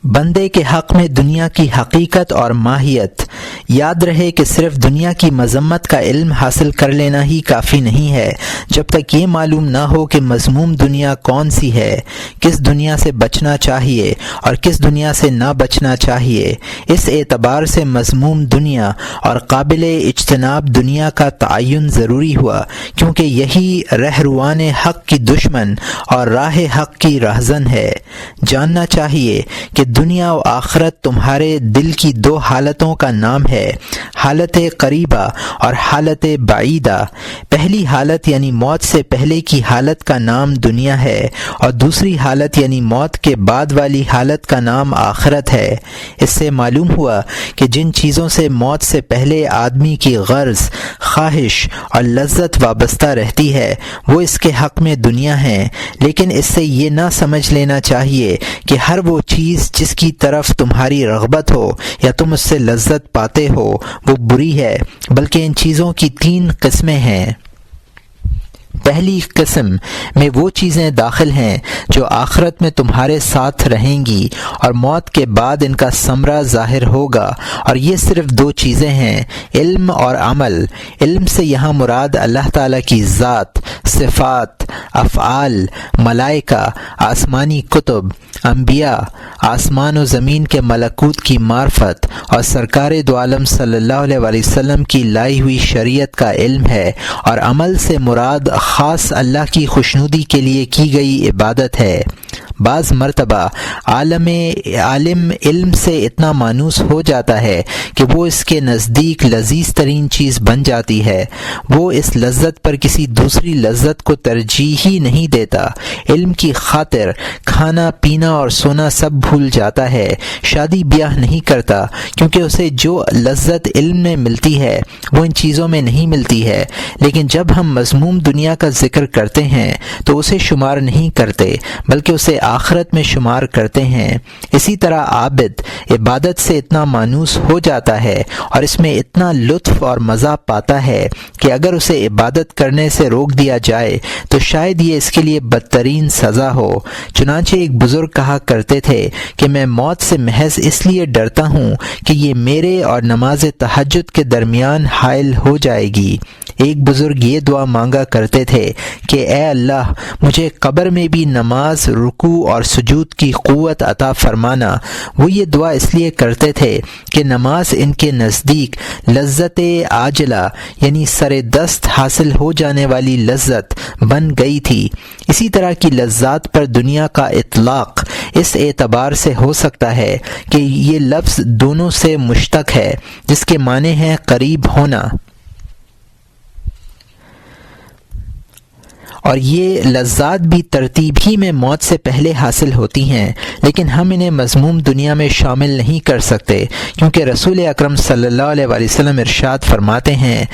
بندے کے حق میں دنیا کی حقیقت اور ماہیت یاد رہے کہ صرف دنیا کی مذمت کا علم حاصل کر لینا ہی کافی نہیں ہے جب تک یہ معلوم نہ ہو کہ مذموم دنیا کون سی ہے، کس دنیا سے بچنا چاہیے اور کس دنیا سے نہ بچنا چاہیے۔ اس اعتبار سے مذموم دنیا اور قابل اجتناب دنیا کا تعین ضروری ہوا، کیونکہ یہی رہروان حق کی دشمن اور راہ حق کی رہزن ہے۔ جاننا چاہیے کہ دنیا و آخرت تمہارے دل کی دو حالتوں کا نام ہے، حالت قریبہ اور حالت بعیدہ۔ پہلی حالت یعنی موت سے پہلے کی حالت کا نام دنیا ہے، اور دوسری حالت یعنی موت کے بعد والی حالت کا نام آخرت ہے۔ اس سے معلوم ہوا کہ جن چیزوں سے موت سے پہلے آدمی کی غرض، خواہش اور لذت وابستہ رہتی ہے وہ اس کے حق میں دنیا ہے، لیکن اس سے یہ نہ سمجھ لینا چاہیے کہ ہر وہ چیز جس کی طرف تمہاری رغبت ہو یا تم اس سے لذت پاتے ہو وہ بری ہے، بلکہ ان چیزوں کی 3 قسمیں ہیں۔ پہلی قسم میں وہ چیزیں داخل ہیں جو آخرت میں تمہارے ساتھ رہیں گی اور موت کے بعد ان کا ثمرہ ظاہر ہوگا، اور یہ صرف 2 چیزیں ہیں، علم اور عمل۔ علم سے یہاں مراد اللہ تعالیٰ کی ذات، صفات، افعال، ملائکہ، آسمانی کتب، انبیاء، آسمان و زمین کے ملکوت کی معرفت اور سرکار دو عالم صلی اللہ علیہ وآلہ وسلم کی لائی ہوئی شریعت کا علم ہے، اور عمل سے مراد خاص اللہ کی خوشنودی کے لیے کی گئی عبادت ہے۔ بعض مرتبہ عالم علم سے اتنا مانوس ہو جاتا ہے کہ وہ اس کے نزدیک لذیذ ترین چیز بن جاتی ہے، وہ اس لذت پر کسی دوسری لذت کو ترجیح ہی نہیں دیتا، علم کی خاطر کھانا پینا اور سونا سب بھول جاتا ہے، شادی بیاہ نہیں کرتا، کیونکہ اسے جو لذت علم میں ملتی ہے وہ ان چیزوں میں نہیں ملتی ہے۔ لیکن جب ہم مذموم دنیا کا ذکر کرتے ہیں تو اسے شمار نہیں کرتے بلکہ اسے آخرت میں شمار کرتے ہیں۔ اسی طرح عابد عبادت سے اتنا مانوس ہو جاتا ہے اور اس میں اتنا لطف اور مزہ پاتا ہے کہ اگر اسے عبادت کرنے سے روک دیا جائے تو شاید یہ اس کے لیے بدترین سزا ہو۔ چنانچہ ایک بزرگ کہا کرتے تھے کہ میں موت سے محض اس لیے ڈرتا ہوں کہ یہ میرے اور نماز تہجد کے درمیان حائل ہو جائے گی۔ ایک بزرگ یہ دعا مانگا کرتے تھے کہ اے اللہ مجھے قبر میں بھی نماز، رکوع اور سجود کی قوت عطا فرمانا۔ وہ یہ دعا اس لیے کرتے تھے کہ نماز ان کے نزدیک لذت عاجلہ یعنی سر دست حاصل ہو جانے والی لذت بن گئی تھی۔ اسی طرح کی لذات پر دنیا کا اطلاق اس اعتبار سے ہو سکتا ہے کہ یہ لفظ دونوں سے مشتق ہے، جس کے معنی ہیں قریب ہونا، اور یہ لذات بھی ترتیب ہی میں موت سے پہلے حاصل ہوتی ہیں، لیکن ہم انہیں مذموم دنیا میں شامل نہیں کر سکتے، کیونکہ رسول اکرم صلی اللہ علیہ وآلہ وسلم ارشاد فرماتے ہیں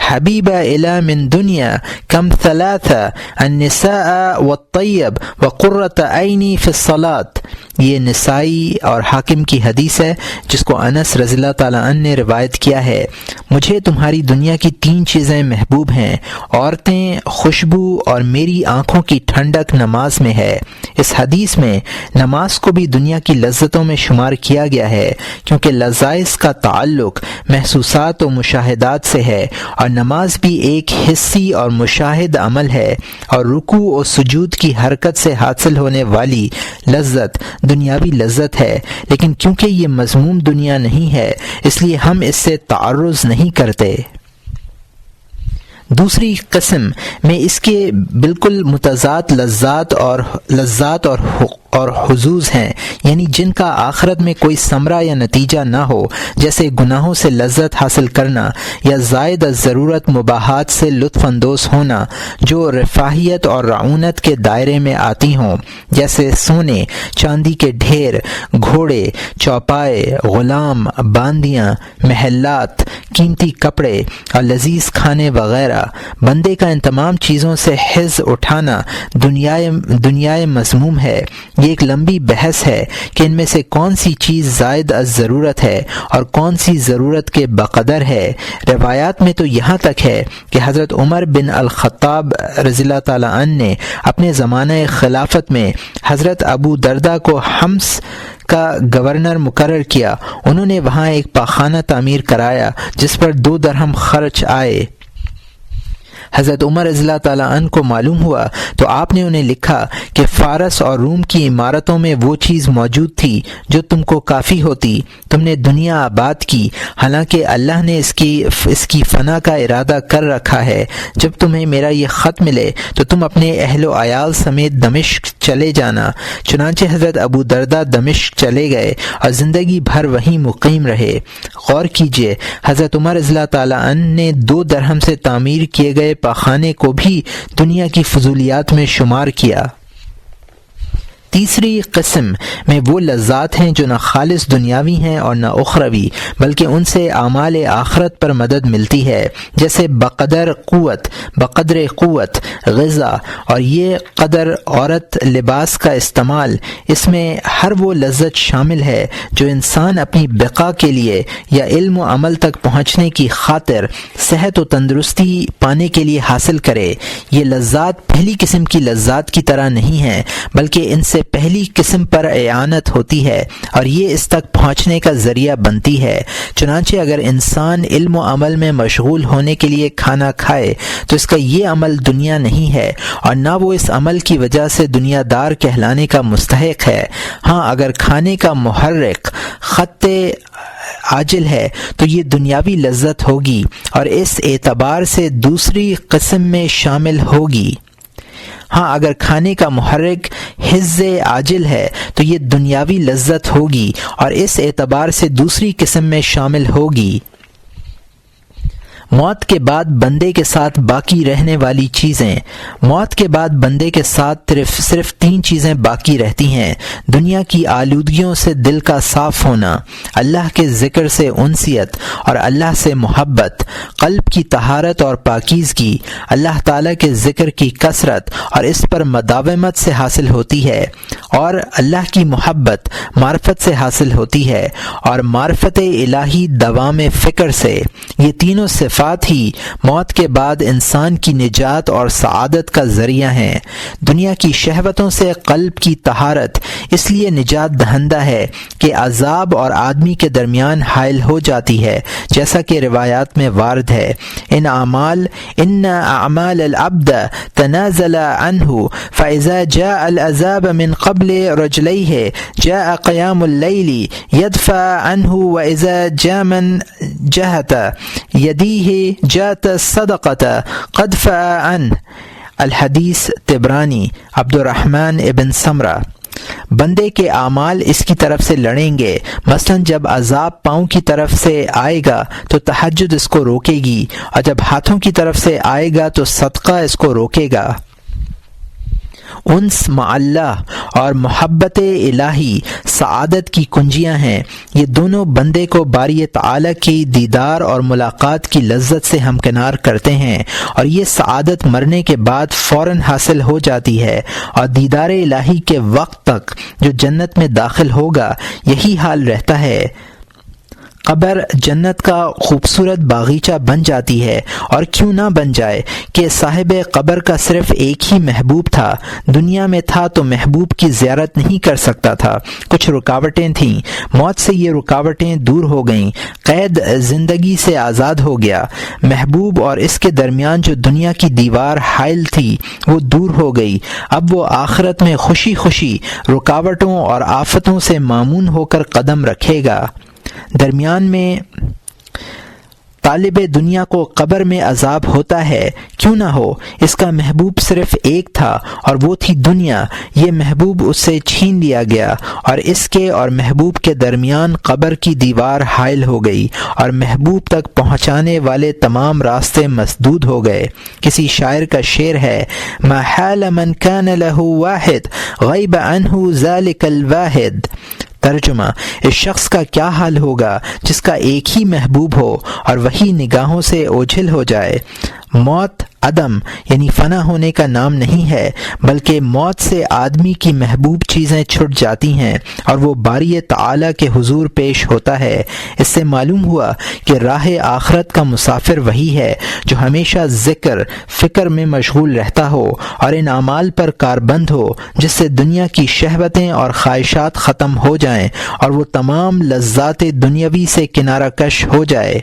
حبیب الی من دنیا کم ثلاثہ النساء والطیب وقرۃ عینی فی الصلاۃ۔ یہ نسائی اور حاکم کی حدیث ہے جس کو انس رضی اللہ تعالیٰ عنہ نے روایت کیا ہے۔ مجھے تمہاری دنیا کی 3 چیزیں محبوب ہیں، عورتیں، خوشبو اور میری آنکھوں کی ٹھنڈک نماز میں ہے۔ اس حدیث میں نماز کو بھی دنیا کی لذتوں میں شمار کیا گیا ہے، کیونکہ لذائذ کا تعلق محسوسات و مشاہدات سے ہے، اور نماز بھی ایک حسی اور مشاہد عمل ہے، اور رکوع و سجود کی حرکت سے حاصل ہونے والی لذت دنیاوی لذت ہے، لیکن کیونکہ یہ مذموم دنیا نہیں ہے اس لیے ہم اس سے تعرض نہیں کرتے۔ دوسری قسم میں اس کے بالکل متضاد لذات اور حظوظ ہیں، یعنی جن کا آخرت میں کوئی ثمرہ یا نتیجہ نہ ہو، جیسے گناہوں سے لذت حاصل کرنا یا زائد از ضرورت مباحات سے لطف اندوز ہونا جو رفاہیت اور رعونت کے دائرے میں آتی ہوں، جیسے سونے چاندی کے ڈھیر، گھوڑے، چوپائے، غلام، باندیاں، محلات، قیمتی کپڑے اور لذیذ کھانے وغیرہ۔ بندے کا ان تمام چیزوں سے حظ اٹھانا دنیائے مذموم ہے، یہ ایک لمبی بحث ہے کہ ان میں سے کون سی چیز زائد از ضرورت ہے اور کون سی ضرورت کے بقدر ہے۔ روایات میں تو یہاں تک ہے کہ حضرت عمر بن الخطاب رضی اللہ تعالیٰ عنہ نے اپنے زمانہ خلافت میں حضرت ابو درداء کو حمص کا گورنر مقرر کیا۔ انہوں نے وہاں ایک پاخانہ تعمیر کرایا جس پر 2 درہم خرچ آئے۔ حضرت عمر رضی اللہ تعالیٰ عنہ کو معلوم ہوا تو آپ نے انہیں لکھا کہ فارس اور روم کی عمارتوں میں وہ چیز موجود تھی جو تم کو کافی ہوتی، تم نے دنیا آباد کی، حالانکہ اللہ نے اس کی فنا کا ارادہ کر رکھا ہے۔ جب تمہیں میرا یہ خط ملے تو تم اپنے اہل و عیال سمیت دمشق چلے جانا۔ چنانچہ حضرت ابو درداء دمشق چلے گئے اور زندگی بھر وہیں مقیم رہے۔ غور کیجئے، حضرت عمر رضی اللہ تعالیٰ عنہ نے 2 درہم سے تعمیر کیے گئے پاخانے کو بھی دنیا کی فضولیات میں شمار کیا۔ تیسری قسم میں وہ لذات ہیں جو نہ خالص دنیاوی ہیں اور نہ اخروی، بلکہ ان سے اعمال آخرت پر مدد ملتی ہے، جیسے بقدر قوت غذا اور یہ قدر عورت لباس کا استعمال۔ اس میں ہر وہ لذت شامل ہے جو انسان اپنی بقا کے لیے یا علم و عمل تک پہنچنے کی خاطر صحت و تندرستی پانے کے لیے حاصل کرے۔ یہ لذات پہلی قسم کی لذات کی طرح نہیں ہیں، بلکہ ان سے پہلی قسم پر اعانت ہوتی ہے اور یہ اس تک پہنچنے کا ذریعہ بنتی ہے۔ چنانچہ اگر انسان علم و عمل میں مشغول ہونے کے لیے کھانا کھائے تو اس کا یہ عمل دنیا نہیں ہے اور نہ وہ اس عمل کی وجہ سے دنیا دار کہلانے کا مستحق ہے۔ ہاں، اگر کھانے کا محرک خط عاجل ہے تو یہ دنیاوی لذت ہوگی اور اس اعتبار سے دوسری قسم میں شامل ہوگی۔ ہاں، اگر کھانے کا محرک حظ عاجل ہے تو یہ دنیاوی لذت ہوگی اور اس اعتبار سے دوسری قسم میں شامل ہوگی۔ موت کے بعد بندے کے ساتھ باقی رہنے والی چیزیں۔ موت کے بعد بندے کے ساتھ صرف 3 چیزیں باقی رہتی ہیں: دنیا کی آلودگیوں سے دل کا صاف ہونا، اللہ کے ذکر سے انسیت اور اللہ سے محبت، قلب کی طہارت اور پاکیزگی۔ اللہ تعالیٰ کے ذکر کی کثرت اور اس پر مداومت سے حاصل ہوتی ہے، اور اللہ کی محبت معرفت سے حاصل ہوتی ہے، اور معرفت الہی دوام فکر سے۔ یہ تینوں صفات ہی موت کے بعد انسان کی نجات اور سعادت کا ذریعہ ہیں۔ دنیا کی شہوتوں سے قلب کی طہارت اس لیے نجات دہندہ ہے کہ عذاب اور آدمی کے درمیان حائل ہو جاتی ہے، جیسا کہ روایات میں وارد ہے: ان اعمال العبد تنازل عنه فاذا جاء العذاب من قبل رجليه جاء قيام الليل يدفع عنه واذا جاء من جهت يديه جاءت الصدقة قد فاء عنه۔ الحدیث طبرانی، عبد الرحمن ابن سمرہ۔ بندے کے اعمال اس کی طرف سے لڑیں گے، مثلا جب عذاب پاؤں کی طرف سے آئے گا تو تہجد اس کو روکے گی، اور جب ہاتھوں کی طرف سے آئے گا تو صدقہ اس کو روکے گا۔ انس مع اللہ اور محبت الہی سعادت کی کنجیاں ہیں۔ یہ دونوں بندے کو باری تعالی کی دیدار اور ملاقات کی لذت سے ہمکنار کرتے ہیں، اور یہ سعادت مرنے کے بعد فوراً حاصل ہو جاتی ہے، اور دیدار الہی کے وقت تک جو جنت میں داخل ہوگا یہی حال رہتا ہے۔ قبر جنت کا خوبصورت باغیچہ بن جاتی ہے، اور کیوں نہ بن جائے کہ صاحب قبر کا صرف ایک ہی محبوب تھا، دنیا میں تھا تو محبوب کی زیارت نہیں کر سکتا تھا، کچھ رکاوٹیں تھیں، موت سے یہ رکاوٹیں دور ہو گئیں، قید زندگی سے آزاد ہو گیا، محبوب اور اس کے درمیان جو دنیا کی دیوار حائل تھی وہ دور ہو گئی، اب وہ آخرت میں خوشی خوشی رکاوٹوں اور آفتوں سے مامون ہو کر قدم رکھے گا۔ درمیان میں طالب دنیا کو قبر میں عذاب ہوتا ہے، کیوں نہ ہو، اس کا محبوب صرف ایک تھا اور وہ تھی دنیا، یہ محبوب اس سے چھین لیا گیا، اور اس کے اور محبوب کے درمیان قبر کی دیوار حائل ہو گئی، اور محبوب تک پہنچانے والے تمام راستے مسدود ہو گئے۔ کسی شاعر کا شعر ہے: ما حال من كان له واحد غیب عنه ذلك الواحد۔ ترجمہ: اس شخص کا کیا حال ہوگا جس کا ایک ہی محبوب ہو اور وہی نگاہوں سے اوجھل ہو جائے۔ موت عدم یعنی فنا ہونے کا نام نہیں ہے، بلکہ موت سے آدمی کی محبوب چیزیں چھٹ جاتی ہیں اور وہ باری تعالی کے حضور پیش ہوتا ہے۔ اس سے معلوم ہوا کہ راہ آخرت کا مسافر وہی ہے جو ہمیشہ ذکر فکر میں مشغول رہتا ہو اور ان اعمال پر کاربند ہو جس سے دنیا کی شہوتیں اور خواہشات ختم ہو جائیں اور وہ تمام لذات دنیاوی سے کنارہ کش ہو جائے۔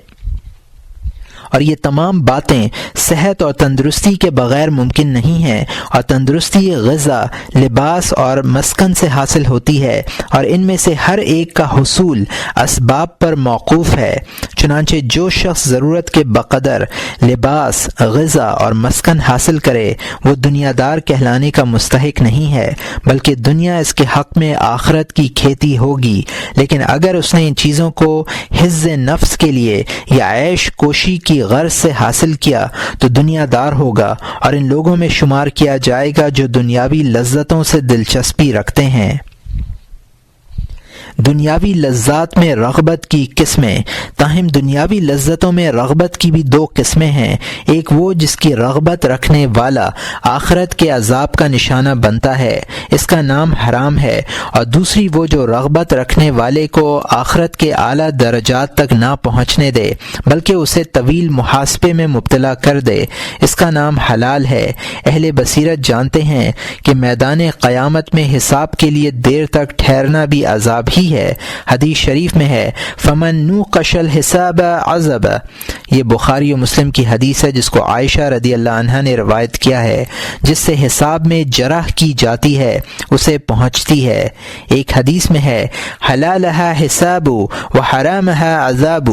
اور یہ تمام باتیں صحت اور تندرستی کے بغیر ممکن نہیں ہیں، اور تندرستی غذا، لباس اور مسکن سے حاصل ہوتی ہے، اور ان میں سے ہر ایک کا حصول اسباب پر موقوف ہے۔ چنانچہ جو شخص ضرورت کے بقدر لباس، غذا اور مسکن حاصل کرے وہ دنیا دار کہلانے کا مستحق نہیں ہے، بلکہ دنیا اس کے حق میں آخرت کی کھیتی ہوگی۔ لیکن اگر اس نے ان چیزوں کو حفظ نفس کے لیے یا عیش کوشی کی غرض سے حاصل کیا تو دنیا دار ہوگا اور ان لوگوں میں شمار کیا جائے گا جو دنیاوی لذتوں سے دلچسپی رکھتے ہیں۔ دنیاوی لذات میں رغبت کی قسمیں۔ تاہم دنیاوی لذتوں میں رغبت کی بھی دو قسمیں ہیں، ایک وہ جس کی رغبت رکھنے والا آخرت کے عذاب کا نشانہ بنتا ہے، اس کا نام حرام ہے، اور دوسری وہ جو رغبت رکھنے والے کو آخرت کے اعلیٰ درجات تک نہ پہنچنے دے بلکہ اسے طویل محاسبے میں مبتلا کر دے، اس کا نام حلال ہے۔ اہل بصیرت جانتے ہیں کہ میدان قیامت میں حساب کے لیے دیر تک ٹھہرنا بھی عذاب ہی ہے۔ حدیث شریف میں ہے فمن نوقش الحساب عذب، یہ بخاری و مسلم کی حدیث ہے جس کو عائشہ رضی اللہ عنہا نے روایت کیا ہے، جس سے حساب میں جرح کی جاتی ہے اسے پہنچتی ہے۔ ایک حدیث میں ہے حلالہا حساب و حرامہا عذاب،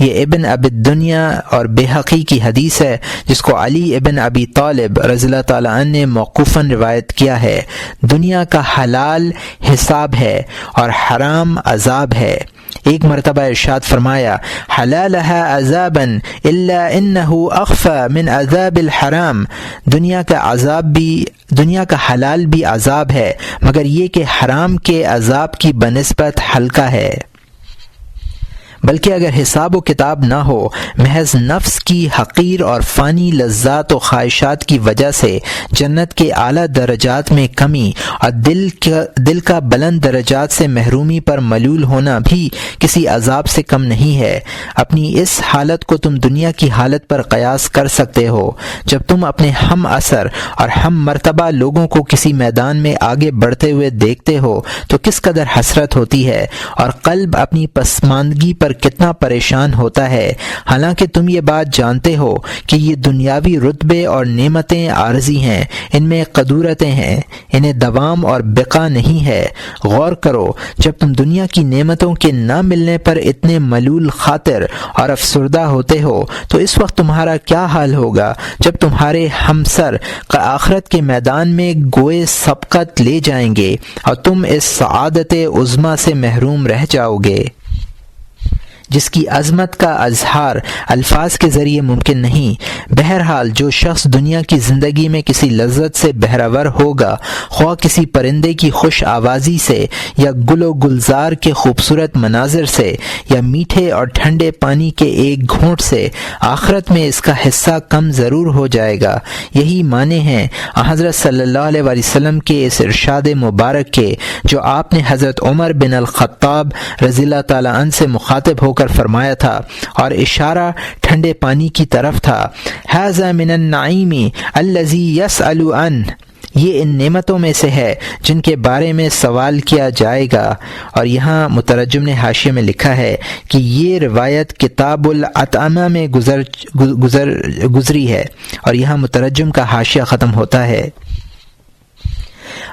یہ ابن ابی الدنیا اور بہقی کی حدیث ہے جس کو علی ابن ابی طالب رضی اللہ تعالی عنہ نے موقوفاً روایت کیا ہے۔ دنیا کا حلال حساب ہے اور حرام عذاب ہے۔ ایک مرتبہ ارشاد فرمایا حلالہا عذابا الا انہ اخفى من عذاب الحرام، دنیا کا حلال بھی عذاب ہے مگر یہ کہ حرام کے عذاب کی بنسبت ہلکا ہے۔ بلکہ اگر حساب و کتاب نہ ہو، محض نفس کی حقیر اور فانی لذات و خواہشات کی وجہ سے جنت کے اعلیٰ درجات میں کمی اور دل کا بلند درجات سے محرومی پر ملول ہونا بھی کسی عذاب سے کم نہیں ہے۔ اپنی اس حالت کو تم دنیا کی حالت پر قیاس کر سکتے ہو۔ جب تم اپنے ہم اثر اور ہم مرتبہ لوگوں کو کسی میدان میں آگے بڑھتے ہوئے دیکھتے ہو تو کس قدر حسرت ہوتی ہے اور قلب اپنی پسماندگی پر کتنا پریشان ہوتا ہے، حالانکہ تم یہ بات جانتے ہو کہ یہ دنیاوی رتبے اور نعمتیں عارضی ہیں، ان میں قدورتیں ہیں، انہیں دوام اور بقا نہیں ہے۔ غور کرو، جب تم دنیا کی نعمتوں کے نہ ملنے پر اتنے ملول خاطر اور افسردہ ہوتے ہو تو اس وقت تمہارا کیا حال ہوگا جب تمہارے ہمسر آخرت کے میدان میں گوئے سبقت لے جائیں گے اور تم اس سعادت عظمیٰ سے محروم رہ جاؤ گے جس کی عظمت کا اظہار الفاظ کے ذریعے ممکن نہیں۔ بہرحال جو شخص دنیا کی زندگی میں کسی لذت سے بہرور ہوگا، خواہ کسی پرندے کی خوش آوازی سے یا گل و گلزار کے خوبصورت مناظر سے یا میٹھے اور ٹھنڈے پانی کے ایک گھونٹ سے، آخرت میں اس کا حصہ کم ضرور ہو جائے گا۔ یہی معنی ہیں حضرت صلی اللہ علیہ وسلم کے اس ارشاد مبارک کے جو آپ نے حضرت عمر بن الخطاب رضی اللہ تعالی عنہ سے مخاطب ہو کر فرمایا تھا، اور اشارہ ٹھنڈے پانی کی طرف تھا۔ ھذا من النعیم الذی یسأل عنہ، یہ ان نعمتوں میں سے ہے جن کے بارے میں سوال کیا جائے گا۔ اور یہاں مترجم نے حاشیے میں لکھا ہے کہ یہ روایت کتاب الاطعمہ میں گزری ہے، اور یہاں مترجم کا حاشیہ ختم ہوتا ہے۔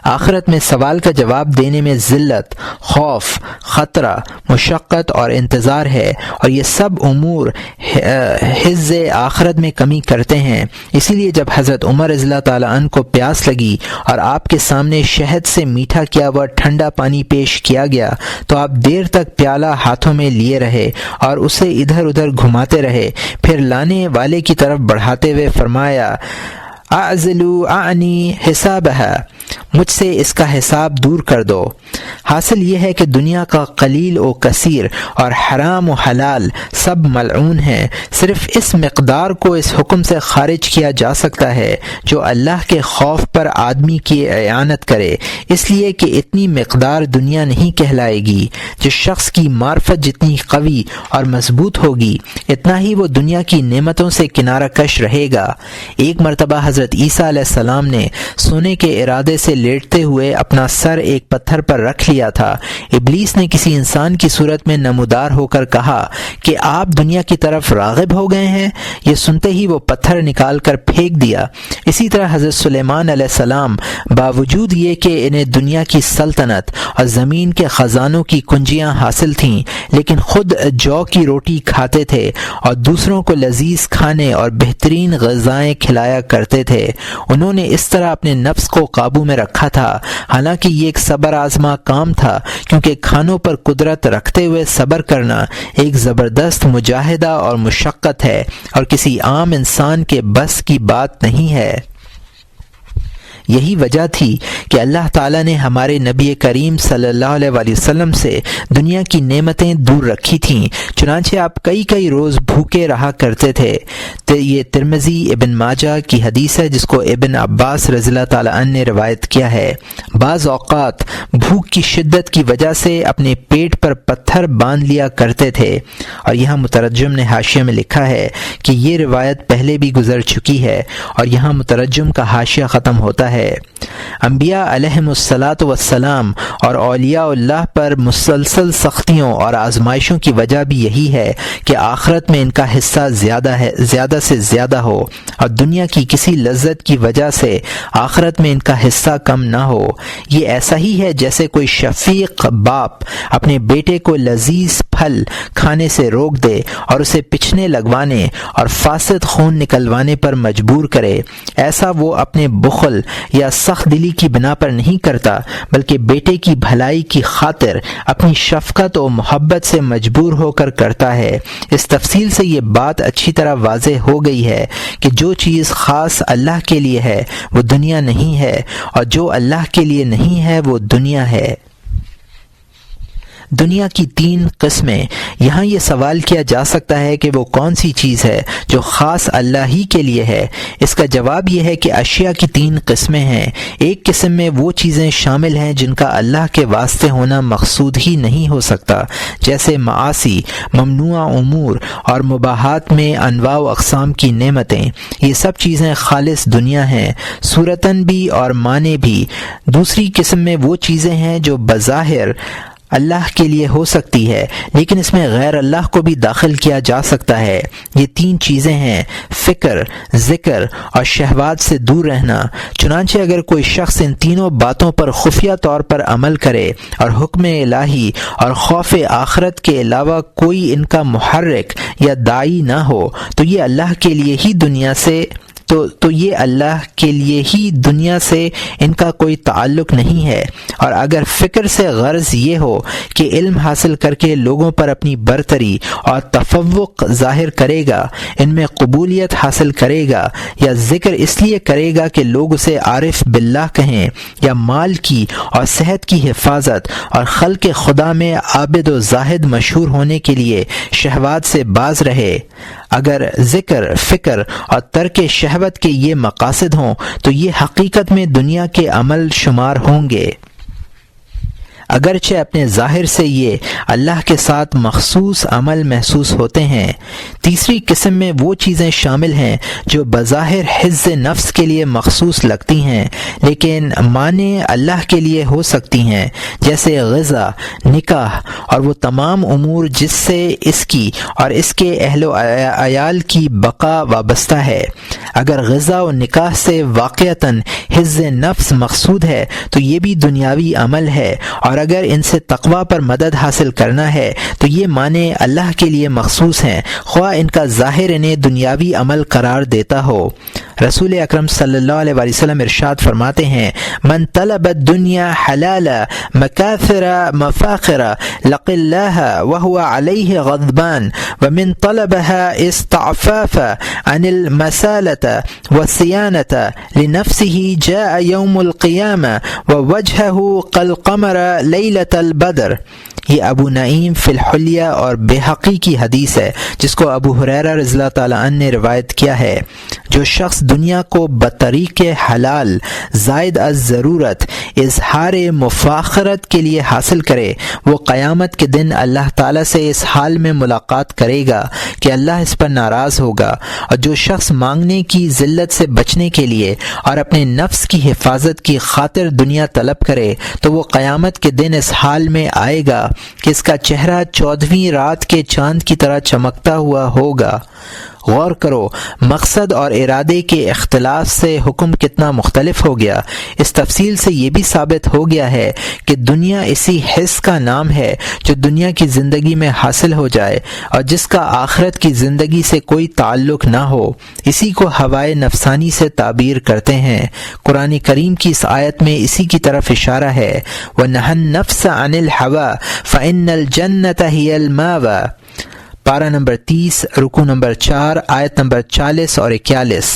آخرت میں سوال کا جواب دینے میں ذلت، خوف، خطرہ، مشقت اور انتظار ہے، اور یہ سب امور حظ آخرت میں کمی کرتے ہیں۔ اسی لیے جب حضرت عمر رضی اللہ تعالیٰ عنہ کو پیاس لگی اور آپ کے سامنے شہد سے میٹھا کیا ہوا ٹھنڈا پانی پیش کیا گیا تو آپ دیر تک پیالہ ہاتھوں میں لیے رہے اور اسے ادھر ادھر گھماتے رہے، پھر لانے والے کی طرف بڑھاتے ہوئے فرمایا اعزلوا عنی حسابها، مجھ سے اس کا حساب دور کر دو۔ حاصل یہ ہے کہ دنیا کا قلیل و کثیر اور حرام و حلال سب ملعون ہیں، صرف اس مقدار کو اس حکم سے خارج کیا جا سکتا ہے جو اللہ کے خوف پر آدمی کی اعانت کرے، اس لیے کہ اتنی مقدار دنیا نہیں کہلائے گی۔ جس شخص کی معرفت جتنی قوی اور مضبوط ہوگی اتنا ہی وہ دنیا کی نعمتوں سے کنارہ کش رہے گا۔ ایک مرتبہ حضرت عیسیٰ علیہ السلام نے سونے کے ارادے سے لیٹتے ہوئے اپنا سر ایک پتھر پر رکھ لیا تھا۔ ابلیس نے کسی انسان کی صورت میں نمودار ہو کر کہا کہ آپ دنیا کی طرف راغب ہو گئے ہیں۔ یہ سنتے ہی وہ پتھر نکال کر پھینک دیا۔ اسی طرح حضرت سلیمان علیہ السلام باوجود یہ کہ انہیں دنیا کی سلطنت اور زمین کے خزانوں کی کنجیاں حاصل تھیں، لیکن خود جو کی روٹی کھاتے تھے اور دوسروں کو لذیذ کھانے اور بہترین غذائیں کھلایا کرتے تھے۔ انہوں نے اس طرح اپنے نفس کو قابو میں رکھا تھا، حالانکہ یہ ایک صبر آزما کام تھا، کیونکہ کھانوں پر قدرت رکھتے ہوئے صبر کرنا ایک زبردست مجاہدہ اور مشقت ہے اور کسی عام انسان کے بس کی بات نہیں ہے۔ یہی وجہ تھی کہ اللہ تعالیٰ نے ہمارے نبی کریم صلی اللہ علیہ وآلہ وسلم سے دنیا کی نعمتیں دور رکھی تھیں، چنانچہ آپ کئی روز بھوکے رہا کرتے تھے۔ یہ ترمذی ابن ماجہ کی حدیث ہے جس کو ابن عباس رضی اللہ تعالیٰ عنہ نے روایت کیا ہے۔ بعض اوقات بھوک کی شدت کی وجہ سے اپنے پیٹ پر پتھر باندھ لیا کرتے تھے، اور یہاں مترجم نے حاشیہ میں لکھا ہے کہ یہ روایت پہلے بھی گزر چکی ہے، اور یہاں مترجم کا حاشیہ ختم ہوتا ہے۔ انبیاء علیہم الصلاۃ والسلام اور اولیاء اللہ پر مسلسل سختیوں اور آزمائشوں کی وجہ بھی یہی ہے کہ آخرت میں ان کا حصہ زیادہ سے زیادہ ہو، اور دنیا کی کسی لذت کی وجہ سے آخرت میں ان کا حصہ کم نہ ہو۔ یہ ایسا ہی ہے جیسے کوئی شفیق باپ اپنے بیٹے کو لذیذ پھل کھانے سے روک دے اور اسے پچھنے لگوانے اور فاسد خون نکلوانے پر مجبور کرے۔ ایسا وہ اپنے بخل یا سخت دلی کی بنا پر نہیں کرتا، بلکہ بیٹے کی بھلائی کی خاطر اپنی شفقت و محبت سے مجبور ہو کر کرتا ہے۔ اس تفصیل سے یہ بات اچھی طرح واضح ہو گئی ہے کہ جو چیز خاص اللہ کے لیے ہے وہ دنیا نہیں ہے، اور جو اللہ کے لیے نہیں ہے وہ دنیا ہے۔ دنیا کی 3 قسمیں۔ یہاں یہ سوال کیا جا سکتا ہے کہ وہ کون سی چیز ہے جو خاص اللہ ہی کے لیے ہے۔ اس کا جواب یہ ہے کہ اشیاء کی 3 قسمیں ہیں۔ ایک قسم میں وہ چیزیں شامل ہیں جن کا اللہ کے واسطے ہونا مقصود ہی نہیں ہو سکتا، جیسے معاصی، ممنوع امور اور مباحات میں انواع و اقسام کی نعمتیں۔ یہ سب چیزیں خالص دنیا ہیں، صورتاً بھی اور معنی بھی۔ دوسری قسم میں وہ چیزیں ہیں جو بظاہر اللہ کے لیے ہو سکتی ہے، لیکن اس میں غیر اللہ کو بھی داخل کیا جا سکتا ہے۔ یہ 3 چیزیں ہیں: فکر، ذکر اور شہوات سے دور رہنا۔ چنانچہ اگر کوئی شخص ان تینوں باتوں پر خفیہ طور پر عمل کرے اور حکم الہی اور خوف آخرت کے علاوہ کوئی ان کا محرک یا داعی نہ ہو تو یہ اللہ کے لیے ہی دنیا سے ان کا کوئی تعلق نہیں ہے۔ اور اگر فکر سے غرض یہ ہو کہ علم حاصل کر کے لوگوں پر اپنی برتری اور تفوق ظاہر کرے گا، ان میں قبولیت حاصل کرے گا، یا ذکر اس لیے کرے گا کہ لوگ اسے عارف باللہ کہیں، یا مال کی اور صحت کی حفاظت اور خلق خدا میں عابد و زاہد مشہور ہونے کے لیے شہوات سے باز رہے، اگر ذکر، فکر اور ترک شہوت کے یہ مقاصد ہوں تو یہ حقیقت میں دنیا کے عمل شمار ہوں گے، اگرچہ اپنے ظاہر سے یہ اللہ کے ساتھ مخصوص عمل محسوس ہوتے ہیں۔ تیسری قسم میں وہ چیزیں شامل ہیں جو بظاہر حفظ نفس کے لیے مخصوص لگتی ہیں لیکن معنی اللہ کے لیے ہو سکتی ہیں، جیسے غذا، نکاح اور وہ تمام امور جس سے اس کی اور اس کے اہل و عیال کی بقا وابستہ ہے۔ اگر غذا و نکاح سے واقعتاً حفظ نفس مقصود ہے تو یہ بھی دنیاوی عمل ہے، اور اگر ان سے تقوی پر مدد حاصل کرنا ہے تو یہ معنی اللہ کے لیے مخصوص ہیں، خواہ ان کا ظاہر انہیں دنیاوی عمل قرار دیتا ہو۔ رسول اکرم صلی اللہ علیہ وسلم ارشاد فرماتے ہیں من طلب الدنیا حلالا مکاثرا مفاخرا لقی اللہ وهو علیہ غضبان ومن طلبها استعفاف عن المسالة والصيانة لنفسه جاء يوم القيامة ووجهه كالقمر ليلة البدر۔ یہ ابو نعیم فی الحلیہ اور بحقی کی حدیث ہے جس کو ابو ہریرہ رضی اللہ تعالیٰ عنہ نے روایت کیا ہے۔ جو شخص دنیا کو بطریق حلال زائد از ضرورت اظہار مفاخرت کے لیے حاصل کرے وہ قیامت کے دن اللہ تعالیٰ سے اس حال میں ملاقات کرے گا کہ اللہ اس پر ناراض ہوگا، اور جو شخص مانگنے کی ذلت سے بچنے کے لیے اور اپنے نفس کی حفاظت کی خاطر دنیا طلب کرے تو وہ قیامت کے دن اس حال میں آئے گا کہ اس کا چہرہ 14ویں رات کے چاند کی طرح چمکتا ہوا ہوگا۔ غور کرو، مقصد اور ارادے کے اختلاف سے حکم کتنا مختلف ہو گیا۔ اس تفصیل سے یہ بھی ثابت ہو گیا ہے کہ دنیا اسی حس کا نام ہے جو دنیا کی زندگی میں حاصل ہو جائے اور جس کا آخرت کی زندگی سے کوئی تعلق نہ ہو۔ اسی کو ہوائے نفسانی سے تعبیر کرتے ہیں۔ قرآن کریم کی اس آیت میں اسی کی طرف اشارہ ہے، وَنَهَى النَّفْسَ عَنِ الْهَوَىٰ فَإِنَّ الْجَنَّةَ هِيَ الْمَأْوَىٰ۔ پارہ نمبر 30، رکوع نمبر 4، آیت نمبر 40 اور 41۔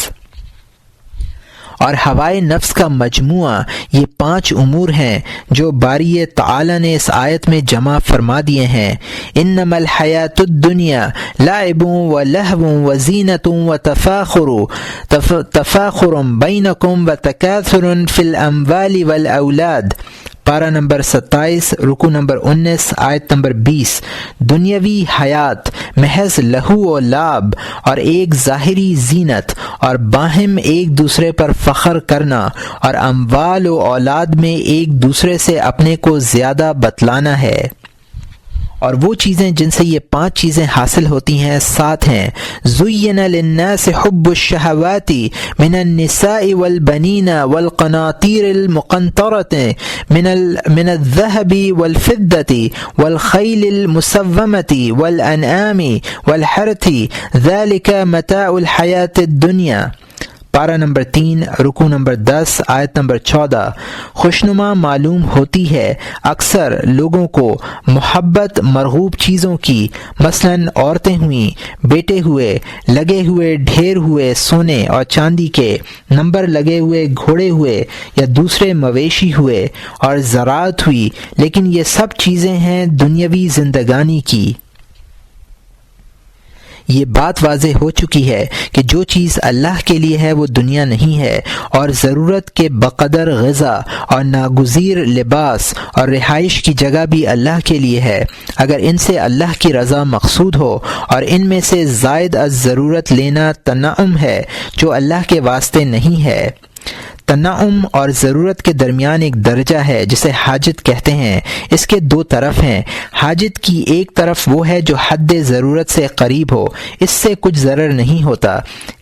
اور ہوائے نفس کا مجموعہ یہ 5 امور ہیں جو باری تعالی نے اس آیت میں جمع فرما دیے ہیں۔ انما الحیات الدنیا لعب ولہو وزینۃ وتفاخر بینکم وتکاثر فی الاموال والاولاد۔ پارہ نمبر 27، رکوع نمبر 19، آیت نمبر 20۔ دنیاوی حیات محض لہو و لعب اور ایک ظاہری زینت اور باہم ایک دوسرے پر فخر کرنا اور اموال و اولاد میں ایک دوسرے سے اپنے کو زیادہ بتلانا ہے۔ اور وہ چیزیں جن سے یہ 5 چیزیں حاصل ہوتی ہیں 7 ہیں۔ زُيِّنَ لِلنَّاسِ حُبُّ الشَّهَوَاتِ مِنَ النِّسَاءِ وَالْبَنِينَ وَالْقَنَاطِيرِ الْمُقَنطَرَةِ مِنَ الذَّهَبِ وَالْفِضَّةِ وَالْخَيْلِ الْمُسَوَّمَةِ وَالْأَنْعَامِ وَالْحَرْثِ ذَلِكَ مَتَاعُ الْحَيَاةِ الدُّنْيَا۔ پارہ نمبر 3، رکوع نمبر 10، آیت نمبر 14۔ خوشنما معلوم ہوتی ہے اکثر لوگوں کو محبت مرغوب چیزوں کی، مثلاً عورتیں ہوئیں، بیٹے ہوئے، لگے ہوئے ڈھیر ہوئے سونے اور چاندی کے، نمبر لگے ہوئے گھوڑے ہوئے یا دوسرے مویشی ہوئے، اور زراعت ہوئی، لیکن یہ سب چیزیں ہیں دنیاوی زندگانی کی۔ یہ بات واضح ہو چکی ہے کہ جو چیز اللہ کے لیے ہے وہ دنیا نہیں ہے، اور ضرورت کے بقدر غذا اور ناگزیر لباس اور رہائش کی جگہ بھی اللہ کے لیے ہے۔ اگر ان سے اللہ کی رضا مقصود ہو اور ان میں سے زائد از ضرورت لینا تنعم ہے جو اللہ کے واسطے نہیں ہے۔ تنعم اور ضرورت کے درمیان ایک درجہ ہے جسے حاجت کہتے ہیں۔ اس کے 2 طرف ہیں۔ حاجت کی ایک طرف وہ ہے جو حد ضرورت سے قریب ہو، اس سے کچھ ضرر نہیں ہوتا،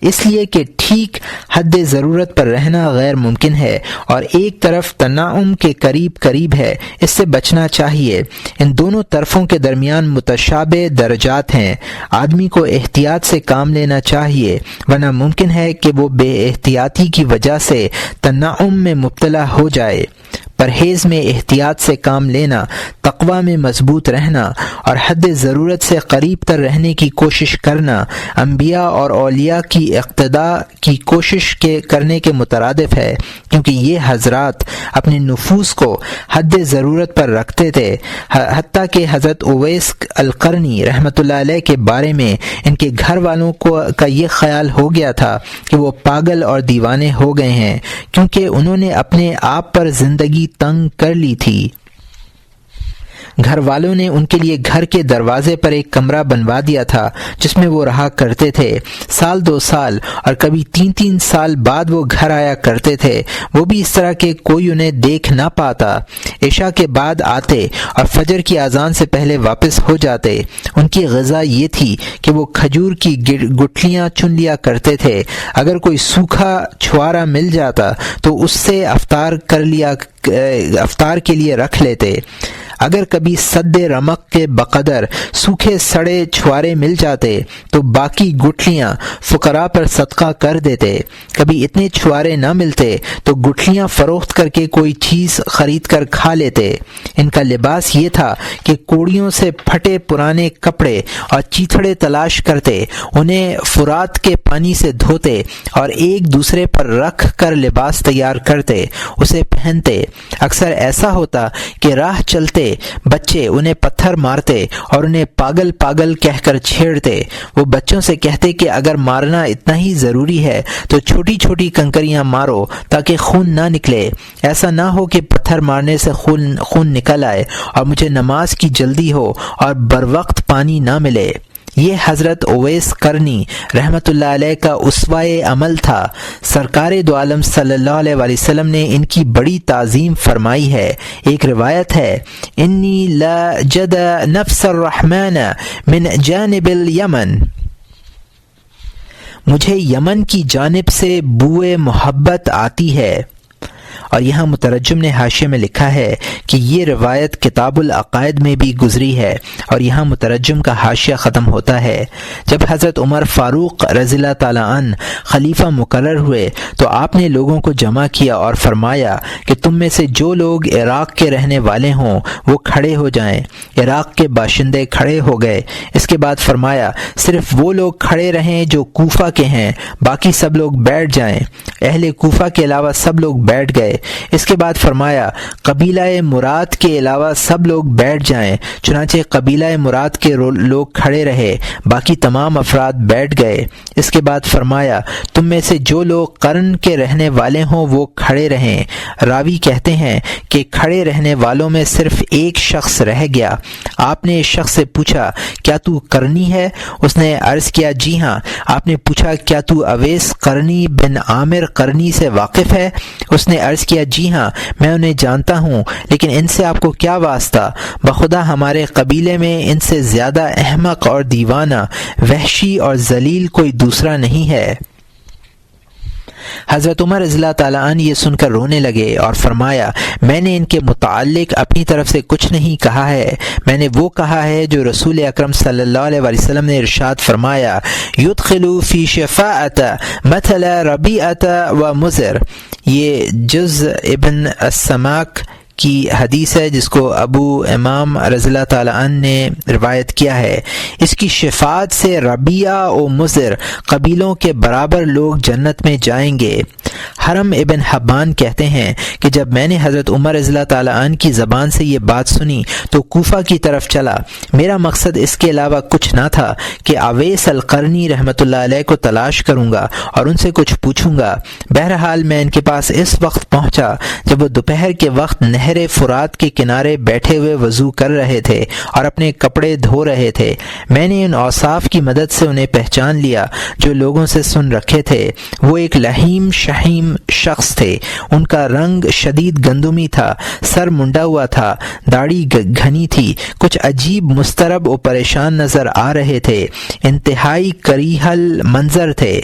اس لیے کہ ٹھیک حد ضرورت پر رہنا غیر ممکن ہے، اور ایک طرف تنعم کے قریب ہے، اس سے بچنا چاہیے۔ ان دونوں طرفوں کے درمیان متشابہ درجات ہیں۔ آدمی کو احتیاط سے کام لینا چاہیے، ورنہ ممکن ہے کہ وہ بے احتیاطی کی وجہ سے تنعم میں مبتلا ہو جائے۔ پرہیز میں احتیاط سے کام لینا، تقوی میں مضبوط رہنا اور حد ضرورت سے قریب تر رہنے کی کوشش کرنا انبیاء اور اولیاء کی اقتداء کی کوشش کرنے کے مترادف ہے، کیونکہ یہ حضرات اپنے نفوس کو حد ضرورت پر رکھتے تھے، حتیٰ کہ حضرت اویس القرنی رحمۃ اللہ علیہ کے بارے میں ان کے گھر والوں کا یہ خیال ہو گیا تھا کہ وہ پاگل اور دیوانے ہو گئے ہیں، کیونکہ انہوں نے اپنے آپ پر زندگی تنگ کر لی تھی۔ گھر والوں نے ان کے لیے گھر کے دروازے پر ایک کمرہ بنوا دیا تھا جس میں وہ رہا کرتے تھے۔ 1-2 سال اور کبھی 3 سال بعد وہ گھر آیا کرتے تھے، وہ بھی اس طرح کہ کوئی انہیں دیکھ نہ پاتا۔ عشاء کے بعد آتے اور فجر کی اذان سے پہلے واپس ہو جاتے۔ ان کی غذا یہ تھی کہ وہ کھجور کی گٹھلیاں چن لیا کرتے تھے، اگر کوئی سوکھا چھوارا مل جاتا تو اس سے افطار کے لیے رکھ لیتے۔ اگر کبھی سد رمق کے بقدر سوکھے سڑے چھوارے مل جاتے تو باقی گٹھلیاں فقراء پر صدقہ کر دیتے، کبھی اتنے چھوارے نہ ملتے تو گٹھلیاں فروخت کر کے کوئی چیز خرید کر کھا لیتے۔ ان کا لباس یہ تھا کہ کوڑیوں سے پھٹے پرانے کپڑے اور چیتھڑے تلاش کرتے، انہیں فرات کے پانی سے دھوتے اور ایک دوسرے پر رکھ کر لباس تیار کرتے، اسے پہنتے۔ اکثر ایسا ہوتا کہ راہ چلتے بچے انہیں پتھر مارتے اور انہیں پاگل پاگل کہہ کر چھیڑتے۔ وہ بچوں سے کہتے کہ اگر مارنا اتنا ہی ضروری ہے تو چھوٹی چھوٹی کنکریاں مارو تاکہ خون نہ نکلے، ایسا نہ ہو کہ پتھر مارنے سے خون نکل آئے اور مجھے نماز کی جلدی ہو اور بروقت پانی نہ ملے۔ یہ حضرت اویس قرنی رحمۃ اللہ علیہ کا اسوۂ عمل تھا۔ سرکار دو عالم صلی اللہ علیہ وآلہ وسلم نے ان کی بڑی تعظیم فرمائی ہے۔ ایک روایت ہے، انی لا جد نفس الرحمن من جانب الیمن، مجھے یمن کی جانب سے بوئے محبت آتی ہے۔ اور یہاں مترجم نے حاشیے میں لکھا ہے کہ یہ روایت کتاب العقائد میں بھی گزری ہے، اور یہاں مترجم کا حاشیہ ختم ہوتا ہے۔ جب حضرت عمر فاروق رضی اللہ تعالیٰ عنہ خلیفہ مقرر ہوئے تو آپ نے لوگوں کو جمع کیا اور فرمایا کہ تم میں سے جو لوگ عراق کے رہنے والے ہوں وہ کھڑے ہو جائیں۔ عراق کے باشندے کھڑے ہو گئے۔ اس کے بعد فرمایا صرف وہ لوگ کھڑے رہیں جو کوفہ کے ہیں، باقی سب لوگ بیٹھ جائیں۔ اہل کوفہ کے علاوہ سب لوگ بیٹھ گئے۔ اس کے بعد فرمایا قبیلہ مراد کے علاوہ سب لوگ بیٹھ جائیں، چنانچہ قبیلہ مراد کے لوگ کھڑے رہے، باقی تمام افراد بیٹھ گئے۔ اس کے بعد فرمایا تم میں سے جو لوگ قرن کے رہنے والے ہوں وہ کھڑے رہیں۔ راوی کہتے ہیں کہ کھڑے رہنے والوں میں صرف ایک شخص رہ گیا۔ آپ نے اس شخص سے پوچھا کیا تو قرنی ہے؟ اس نے عرض کیا جی ہاں۔ آپ نے پوچھا کیا تو اویس قرنی بن عامر قرنی سے واقف ہے؟ اس نے عرض کیا جی ہاں، میں انہیں جانتا ہوں، لیکن ان سے آپ کو کیا واسطہ؟ بخدا ہمارے قبیلے میں ان سے زیادہ احمق اور دیوانہ، وحشی اور ذلیل کوئی دوسرا نہیں ہے۔ حضرت عمر رضی اللہ تعالیٰ عنہ یہ سن کر رونے لگے اور فرمایا میں نے ان کے متعلق اپنی طرف سے کچھ نہیں کہا ہے، میں نے وہ کہا ہے جو رسول اکرم صلی اللہ علیہ وآلہ وسلم نے ارشاد فرمایا، یدخلوا فی شفاعت مثل ربیعت و مضر۔ یہ جز ابن السماک کی حدیث ہے جس کو ابو امام رضی اللہ تعالیٰ عنہ نے روایت کیا ہے۔ اس کی شفاعت سے ربیعہ و مضر قبیلوں کے برابر لوگ جنت میں جائیں گے۔ حرم ابن حبان کہتے ہیں کہ جب میں نے حضرت عمر رضی اللہ تعالیٰ عنہ کی زبان سے یہ بات سنی تو کوفہ کی طرف چلا۔ میرا مقصد اس کے علاوہ کچھ نہ تھا کہ اویس القرنی رحمۃ اللہ علیہ کو تلاش کروں گا اور ان سے کچھ پوچھوں گا۔ بہرحال میں ان کے پاس اس وقت پہنچا جب وہ دوپہر کے وقت نہر فرات کے کنارے بیٹھے ہوئے وضو کر رہے تھے اور اپنے کپڑے دھو رہے تھے۔ میں نے ان اوصاف کی مدد سے انہیں پہچان لیا جو لوگوں سے سن رکھے تھے۔ وہ ایک لحیم شحیم شخص تھے، ان کا رنگ شدید گندمی تھا، سر منڈا ہوا تھا، داڑھی گھنی تھی، کچھ عجیب مضطرب و پریشان نظر آ رہے تھے، انتہائی کریہ المنظر تھے۔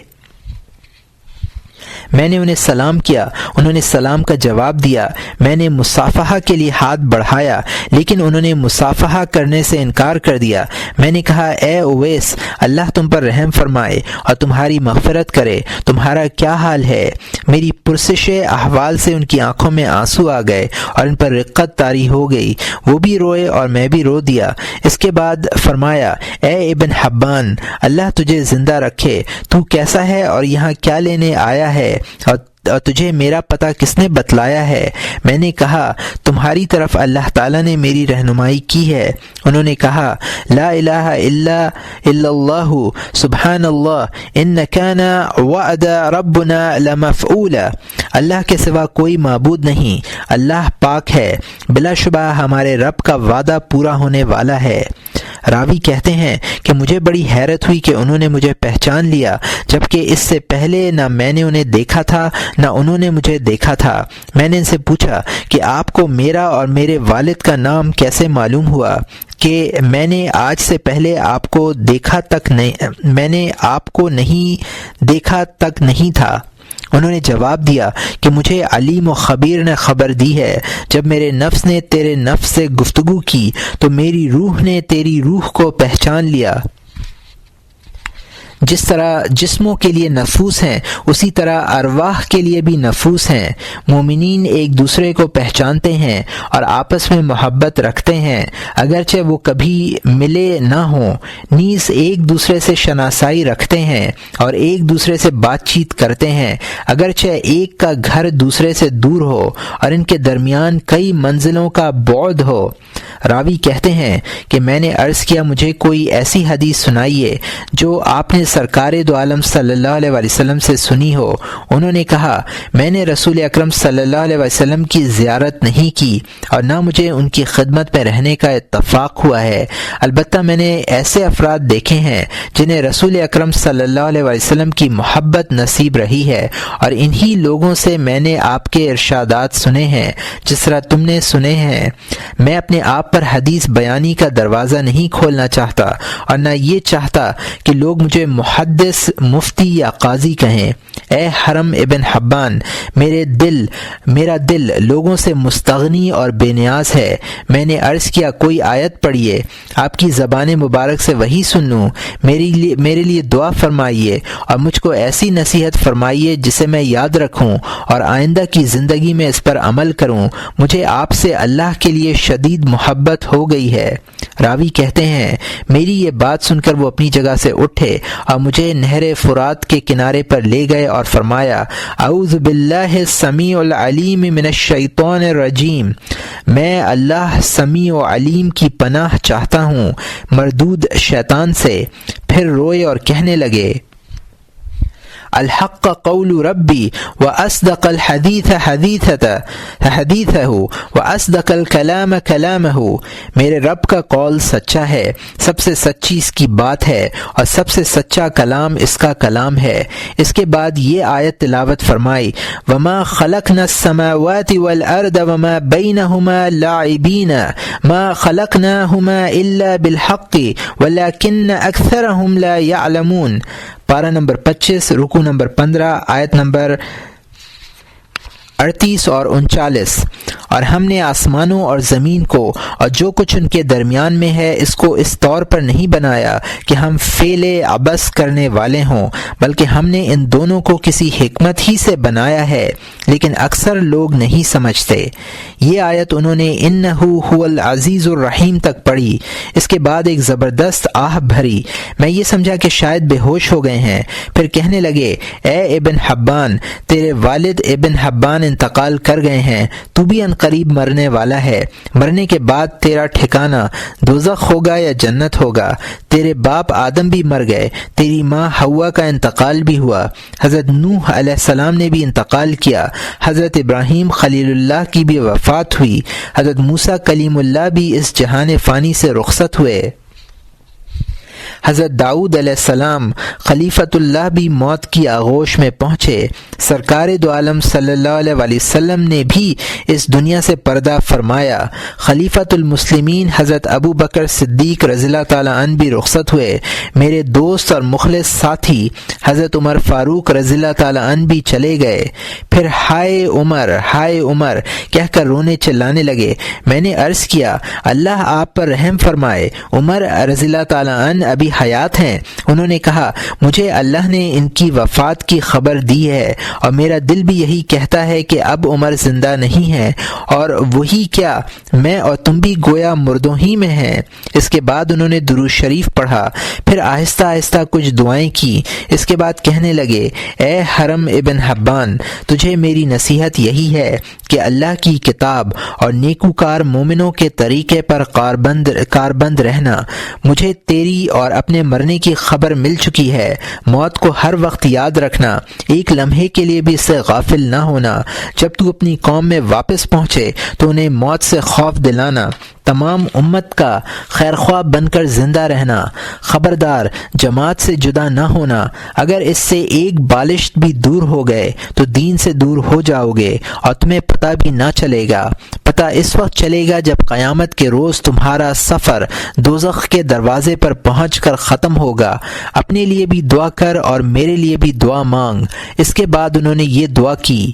میں نے انہیں سلام کیا، انہوں نے سلام کا جواب دیا۔ میں نے مصافحہ کے لیے ہاتھ بڑھایا لیکن انہوں نے مصافحہ کرنے سے انکار کر دیا۔ میں نے کہا اے اویس، اللہ تم پر رحم فرمائے اور تمہاری مغفرت کرے، تمہارا کیا حال ہے؟ میری پرسش احوال سے ان کی آنکھوں میں آنسو آ گئے اور ان پر رقت طاری ہو گئی، وہ بھی روئے اور میں بھی رو دیا۔ اس کے بعد فرمایا اے ابن حبان، اللہ تجھے زندہ رکھے، تو کیسا ہے اور یہاں کیا لینے آیا ہے اور تجھے میرا پتہ کس نے بتلایا ہے؟ میں نے کہا تمہاری طرف اللہ تعالیٰ نے میری رہنمائی کی ہے۔ انہوں نے کہا لا الہ الا اللہ سبحان اللہ ان کان وعد ربنا لمفعولا، اللہ کے سوا کوئی معبود نہیں، اللہ پاک ہے، بلا شبہ ہمارے رب کا وعدہ پورا ہونے والا ہے۔ راوی کہتے ہیں کہ مجھے بڑی حیرت ہوئی کہ انہوں نے مجھے پہچان لیا، جبکہ اس سے پہلے نہ میں نے انہیں دیکھا تھا نہ انہوں نے مجھے دیکھا تھا۔ میں نے ان سے پوچھا کہ آپ کو میرا اور میرے والد کا نام کیسے معلوم ہوا کہ میں نے آج سے پہلے آپ کو دیکھا تک نہیں تھا۔ انہوں نے جواب دیا کہ مجھے علیم و خبیر نے خبر دی ہے، جب میرے نفس نے تیرے نفس سے گفتگو کی تو میری روح نے تیری روح کو پہچان لیا۔ جس طرح جسموں کے لیے نفوس ہیں اسی طرح ارواح کے لیے بھی نفوس ہیں۔ مومنین ایک دوسرے کو پہچانتے ہیں اور آپس میں محبت رکھتے ہیں، اگرچہ وہ کبھی ملے نہ ہوں، نیز ایک دوسرے سے شناسائی رکھتے ہیں اور ایک دوسرے سے بات چیت کرتے ہیں، اگرچہ ایک کا گھر دوسرے سے دور ہو اور ان کے درمیان کئی منزلوں کا بعد ہو۔ راوی کہتے ہیں کہ میں نے عرض کیا مجھے کوئی ایسی حدیث سنائیے جو آپ نے سرکار دو عالم صلی اللہ علیہ وسلم سے سنی ہو۔ انہوں نے کہا میں نے رسول اکرم صلی اللہ علیہ وسلم کی زیارت نہیں کی اور نہ مجھے ان کی خدمت میں رہنے کا اتفاق ہوا ہے، البتہ میں نے ایسے افراد دیکھے ہیں جنہیں رسول اکرم صلی اللہ علیہ وسلم کی محبت نصیب رہی ہے، اور انہی لوگوں سے میں نے آپ کے ارشادات سنے ہیں جس طرح تم نے سنے ہیں۔ میں اپنے آپ پر حدیث بیانی کا دروازہ نہیں کھولنا چاہتا اور نہ یہ چاہتا کہ لوگ مجھے محدث، مفتی یا قاضی کہیں۔ اے حرم ابن حبان، میرا دل لوگوں سے مستغنی اور بے نیاز ہے۔ میں نے عرض کیا کوئی آیت پڑھیے، آپ کی زبان مبارک سے وہی سن لوں۔ میرے لیے دعا فرمائیے اور مجھ کو ایسی نصیحت فرمائیے جسے میں یاد رکھوں اور آئندہ کی زندگی میں اس پر عمل کروں۔ مجھے آپ سے اللہ کے لیے شدید محبت ہو گئی ہے۔ راوی کہتے ہیں میری یہ بات سن کر وہ اپنی جگہ سے اٹھے اور مجھے نہر فرات کے کنارے پر لے گئے اور فرمایا اعوذ باللہ السمیع العلیم من الشیطان الرجیم، میں اللہ سمیع و علیم کی پناہ چاہتا ہوں مردود شیطان سے۔ پھر روئے اور کہنے لگے الحق قول ربی واصدق الحدیث حدیثہ واصدق الکلام کلامہ، میرے رب کا قول سچا ہے، سب سے سچی اس کی بات ہے اور سب سے سچا کلام اس کا کلام ہے۔ اس کے بعد یہ آیت تلاوت فرمائی وما خلقنا السماوات والارض وما بینہما لاعبین ما خلقناہما الا بالحق ولکن اکثرہم لا یعلمون۔ پارہ نمبر 25، رکوع نمبر 15، آیت نمبر 38 اور 39۔ اور ہم نے آسمانوں اور زمین کو اور جو کچھ ان کے درمیان میں ہے اس کو اس طور پر نہیں بنایا کہ ہم فعل عبث کرنے والے ہوں، بلکہ ہم نے ان دونوں کو کسی حکمت ہی سے بنایا ہے، لیکن اکثر لوگ نہیں سمجھتے۔ یہ آیت انہوں نے انہ هو العزیز الرحیم تک پڑھی۔ اس کے بعد ایک زبردست آہ بھری، میں یہ سمجھا کہ شاید بے ہوش ہو گئے ہیں۔ پھر کہنے لگے اے ابن حبان، تیرے والد ابن حبان انتقال کر گئے ہیں، تو بھی ان قریب مرنے والا ہے، مرنے کے بعد تیرا ٹھکانہ دوزخ ہوگا یا جنت ہوگا۔ تیرے باپ آدم بھی مر گئے، تیری ماں حوا کا انتقال بھی ہوا، حضرت نوح علیہ السلام نے بھی انتقال کیا، حضرت ابراہیم خلیل اللہ کی بھی وفات ہوئی، حضرت موسیٰ کلیم اللہ بھی اس جہان فانی سے رخصت ہوئے، حضرت داؤد علیہ السلام خلیفۃ اللہ بھی موت کی آغوش میں پہنچے، سرکار دو عالم صلی اللہ علیہ وسلم نے بھی اس دنیا سے پردہ فرمایا، خلیفۃ المسلمین حضرت ابو بکر صدیق رضی اللہ تعالیٰ عنہ بھی رخصت ہوئے، میرے دوست اور مخلص ساتھی حضرت عمر فاروق رضی اللہ تعالیٰ عنہ بھی چلے گئے۔ پھر ہائے عمر کہہ کر رونے چلانے لگے۔ میں نے عرض کیا اللہ آپ پر رحم فرمائے، عمر رضی اللہ تعالیٰ عنہ ابھی حیات ہیں؟ انہوں نے کہا مجھے اللہ نے ان کی وفات کی خبر دی ہے اور میرا دل بھی یہی کہتا ہے کہ اب عمر زندہ نہیں ہے، اور وہی کیا میں اور تم بھی گویا مردوں ہی میں ہیں۔ اس کے بعد انہوں نے درود شریف پڑھا، پھر آہستہ آہستہ کچھ دعائیں کی۔ اس کے بعد کہنے لگے اے حرم ابن حبان، تجھے میری نصیحت یہی ہے کہ اللہ کی کتاب اور نیکوکار مومنوں کے طریقے پر کاربند رہنا۔ مجھے تیری اور اپنے مرنے کی خبر مل چکی ہے، موت کو ہر وقت یاد رکھنا، ایک لمحے کے لیے بھی اس سے غافل نہ ہونا۔ جب تو اپنی قوم میں واپس پہنچے تو انہیں موت سے خوف دلانا تمام امت کا خیرخواہ بن کر زندہ رہنا۔ خبردار، جماعت سے جدا نہ ہونا۔ اگر اس سے ایک بالشت بھی دور ہو گئے تو دین سے دور ہو جاؤ گے اور تمہیں پتہ بھی نہ چلے گا۔ پتہ اس وقت چلے گا جب قیامت کے روز تمہارا سفر دوزخ کے دروازے پر پہنچ کر ختم ہوگا۔ اپنے لیے بھی دعا کر اور میرے لیے بھی دعا مانگ۔ اس کے بعد انہوں نے یہ دعا کی: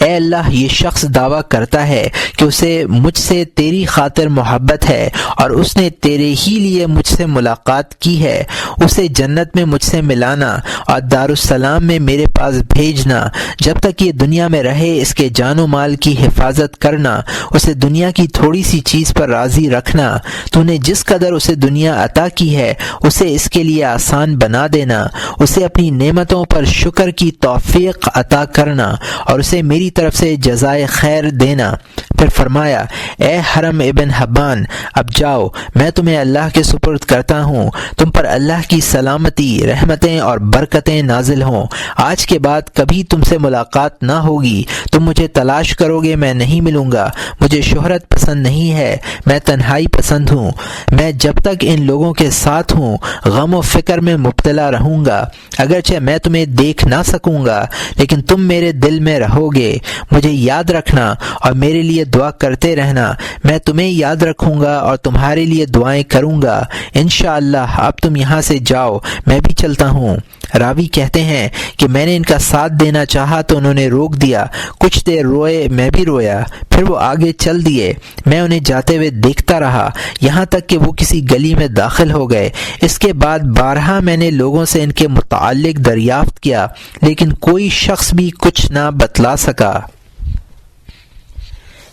اے اللہ، یہ شخص دعویٰ کرتا ہے کہ اسے مجھ سے تیری خاطر محبت ہے اور اس نے تیرے ہی لیے مجھ سے ملاقات کی ہے۔ اسے جنت میں مجھ سے ملانا اور دارالسلام میں میرے پاس بھیجنا۔ جب تک یہ دنیا میں رہے اس کے جان و مال کی حفاظت کرنا، اسے دنیا کی تھوڑی سی چیز پر راضی رکھنا۔ تو نے جس قدر اسے دنیا عطا کی ہے اسے اس کے لیے آسان بنا دینا، اسے اپنی نعمتوں پر شکر کی توفیق عطا کرنا اور اسے میری طرف سے جزائے خیر دینا۔ پھر فرمایا: اے حرم ابن حبان، اب جاؤ، میں تمہیں اللہ کے سپرد کرتا ہوں۔ تم پر اللہ کی سلامتی، رحمتیں اور برکتیں نازل ہوں۔ آج کے بعد کبھی تم سے ملاقات نہ ہوگی۔ تم مجھے تلاش کرو گے، میں نہیں ملوں گا۔ مجھے شہرت پسند نہیں ہے، میں تنہائی پسند ہوں۔ میں جب تک ان لوگوں کے ساتھ ہوں غم و فکر میں مبتلا رہوں گا۔ اگرچہ میں تمہیں دیکھ نہ سکوں گا لیکن تم میرے دل میں رہو گے۔ مجھے یاد رکھنا اور میرے لیے دعا کرتے رہنا۔ میں تمہیں یاد رکھوں گا اور تمہارے لیے دعائیں کروں گا۔ انشاءاللہ اب تم یہاں سے جاؤ، میں بھی چلتا ہوں۔ راوی کہتے ہیں کہ میں نے ان کا ساتھ دینا چاہا تو انہوں نے روک دیا۔ کچھ دیر روئے، میں بھی رویا، پھر وہ آگے چل دیے۔ میں انہیں جاتے ہوئے دیکھتا رہا یہاں تک کہ وہ کسی گلی میں داخل ہو گئے۔ اس کے بعد بارہا میں نے لوگوں سے ان کے متعلق دریافت کیا لیکن کوئی شخص بھی کچھ نہ بتلا سکا۔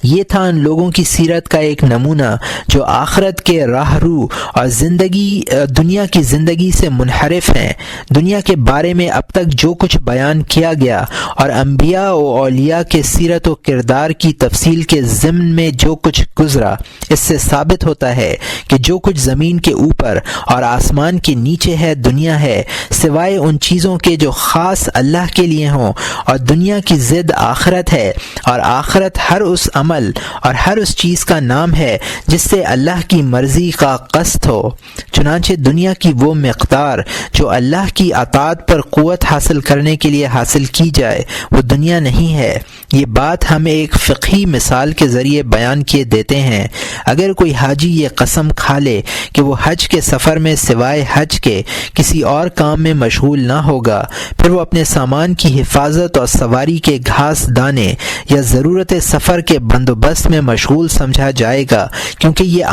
یہ تھا ان لوگوں کی سیرت کا ایک نمونہ جو آخرت کے راہ رو اور دنیا کی زندگی سے منحرف ہیں۔ دنیا کے بارے میں اب تک جو کچھ بیان کیا گیا اور انبیاء و اولیاء کے سیرت و کردار کی تفصیل کے ضمن میں جو کچھ گزرا، اس سے ثابت ہوتا ہے کہ جو کچھ زمین کے اوپر اور آسمان کے نیچے ہے دنیا ہے، سوائے ان چیزوں کے جو خاص اللہ کے لیے ہوں، اور دنیا کی ضد آخرت ہے، اور آخرت ہر اس عمل اور ہر اس چیز کا نام ہے جس سے اللہ کی مرضی کا قصد ہو۔ چنانچہ دنیا کی وہ مقدار جو اللہ کی اطاعت پر قوت حاصل کرنے کے لیے حاصل کی جائے وہ دنیا نہیں ہے۔ یہ بات ہم ایک فقہی مثال کے ذریعے بیان کیے دیتے ہیں۔ اگر کوئی حاجی یہ قسم کھا لے کہ وہ حج کے سفر میں سوائے حج کے کسی اور کام میں مشغول نہ ہوگا، پھر وہ اپنے سامان کی حفاظت اور سواری کے گھاس دانے یا ضرورت سفر کے بندوبست میں مشغول سمجھا جائے گا، کیونکہ یہ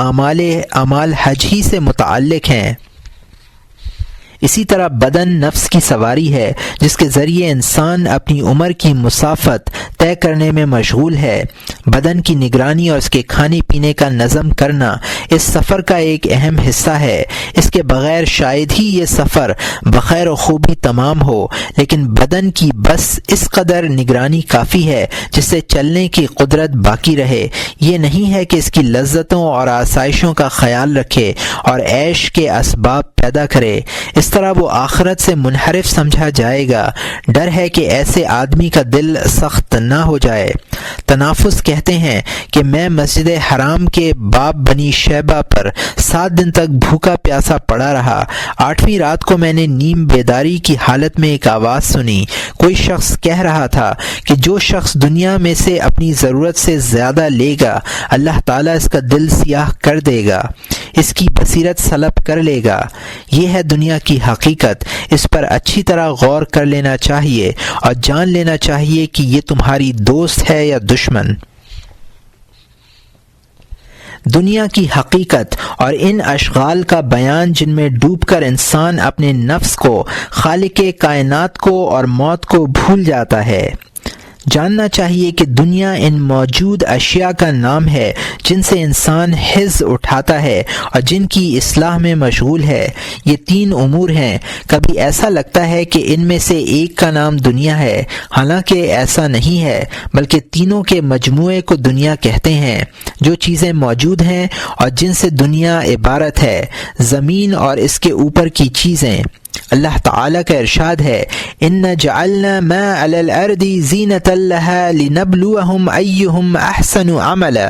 اعمال حج ہی سے متعلق ہیں۔ اسی طرح بدن نفس کی سواری ہے جس کے ذریعے انسان اپنی عمر کی مسافت طے کرنے میں مشغول ہے۔ بدن کی نگرانی اور اس کے کھانے پینے کا نظم کرنا اس سفر کا ایک اہم حصہ ہے۔ اس کے بغیر شاید ہی یہ سفر بخیر و خوبی تمام ہو، لیکن بدن کی بس اس قدر نگرانی کافی ہے جس سے چلنے کی قدرت باقی رہے۔ یہ نہیں ہے کہ اس کی لذتوں اور آسائشوں کا خیال رکھے اور عیش کے اسباب پیدا کرے۔ اس طرح وہ آخرت سے منحرف سمجھا جائے گا۔ ڈر ہے کہ ایسے آدمی کا دل سخت نہ ہو جائے۔ تنافس کہتے ہیں کہ میں مسجد حرام کے باب بنی شیبہ پر 7 دن تک بھوکا پیاسا پڑا رہا۔ 8ویں رات کو میں نے نیم بیداری کی حالت میں ایک آواز سنی۔ کوئی شخص کہہ رہا تھا کہ جو شخص دنیا میں سے اپنی ضرورت سے زیادہ لے گا اللہ تعالیٰ اس کا دل سیاہ کر دے گا، اس کی بصیرت سلب کر لے گا۔ یہ ہے دنیا کی حقیقت۔ اس پر اچھی طرح غور کر لینا چاہیے اور جان لینا چاہیے کہ یہ تمہاری دوست ہے یا دشمن۔ دنیا کی حقیقت اور ان اشغال کا بیان جن میں ڈوب کر انسان اپنے نفس کو، خالق کائنات کو اور موت کو بھول جاتا ہے۔ جاننا چاہیے کہ دنیا ان موجود اشیاء کا نام ہے جن سے انسان حظ اٹھاتا ہے اور جن کی اصلاح میں مشغول ہے۔ یہ 3 امور ہیں۔ کبھی ایسا لگتا ہے کہ ان میں سے ایک کا نام دنیا ہے، حالانکہ ایسا نہیں ہے، بلکہ تینوں کے مجموعے کو دنیا کہتے ہیں۔ جو چیزیں موجود ہیں اور جن سے دنیا عبارت ہے، زمین اور اس کے اوپر کی چیزیں، اللہ تعالیٰ کا ارشاد ہے اِنَّ جَعَلْنَا مَا عَلَى الْأَرْضِ زِينَةً لَهَا لِنَبْلُوَهُمْ أَيُّهُمْ أَحْسَنُ عَمَلًا،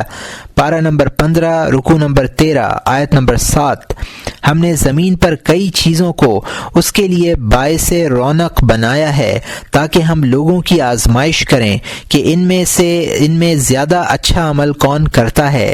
پارہ نمبر 15 رکوع نمبر 13 آیت نمبر 7۔ ہم نے زمین پر کئی چیزوں کو اس کے لیے باعث رونق بنایا ہے تاکہ ہم لوگوں کی آزمائش کریں کہ ان میں زیادہ اچھا عمل کون کرتا ہے۔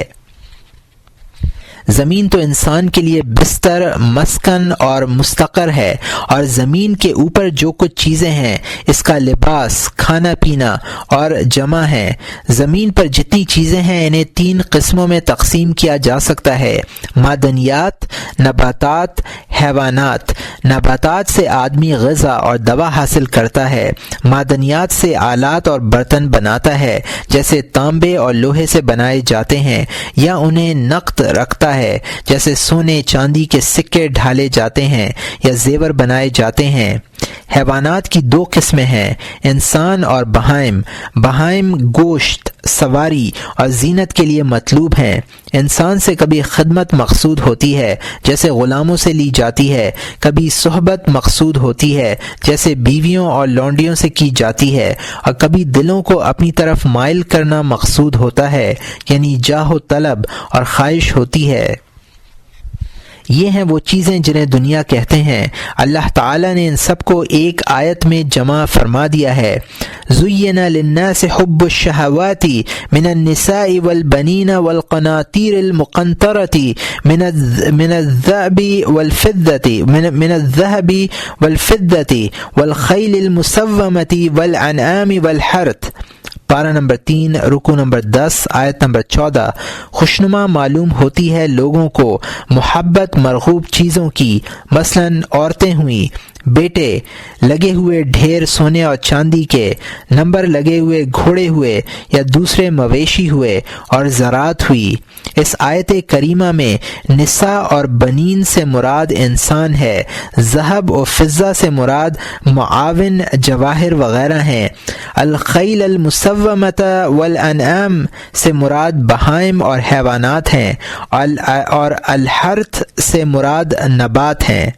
زمین تو انسان کے لیے بستر، مسکن اور مستقر ہے، اور زمین کے اوپر جو کچھ چیزیں ہیں اس کا لباس، کھانا پینا اور جمع ہے۔ زمین پر جتنی چیزیں ہیں انہیں 3 قسموں میں تقسیم کیا جا سکتا ہے: معدنیات، نباتات، حیوانات۔ نباتات سے آدمی غذا اور دوا حاصل کرتا ہے، معدنیات سے آلات اور برتن بناتا ہے جیسے تانبے اور لوہے سے بنائے جاتے ہیں یا انہیں نقد رکھتا ہے جیسے سونے چاندی کے سکے ڈھالے جاتے ہیں یا زیور بنائے جاتے ہیں۔ حیوانات کی 2 قسمیں ہیں: انسان اور بہائم۔ بہائم گوشت، سواری اور زینت کے لیے مطلوب ہیں۔ انسان سے کبھی خدمت مقصود ہوتی ہے جیسے غلاموں سے لی جاتی ہے، کبھی صحبت مقصود ہوتی ہے جیسے بیویوں اور لونڈیوں سے کی جاتی ہے، اور کبھی دلوں کو اپنی طرف مائل کرنا مقصود ہوتا ہے، یعنی جاہ و طلب اور خواہش ہوتی ہے۔ یہ ہیں وہ چیزیں جنہیں دنیا کہتے ہیں۔ اللہ تعالیٰ نے ان سب کو ایک آیت میں جمع فرما دیا ہے۔ زُيِّنَ لِلنَّاسِ حُبُّ الشَّهَوَاتِ مِنَ النِّسَاءِ وَالْبَنِينَ وَالْقَنَاطِيرِ الْمُقَنطَرَةِ مِنَ الذَّهَبِ وَالْفِضَّةِ وَالْخَيْلِ الْمُسَوَّمَةِ وَالْأَنْعَامِ وَالْحَرْثِ، پارہ نمبر 3 رکوع نمبر 10 آیت نمبر 14۔ خوشنما معلوم ہوتی ہے لوگوں کو محبت مرغوب چیزوں کی، مثلاً عورتیں ہوئیں، بیٹے، لگے ہوئے ڈھیر سونے اور چاندی کے، نمبر لگے ہوئے گھوڑے ہوئے یا دوسرے مویشی ہوئے، اور زراعت ہوئی۔ اس آیت کریمہ میں نساء اور بنین سے مراد انسان ہے، ذہب و فضہ سے مراد معاون جواہر وغیرہ ہیں، الخیل المسومۃ والانعام سے مراد بہائم اور حیوانات ہیں، اور الحرث سے مراد نبات ہیں۔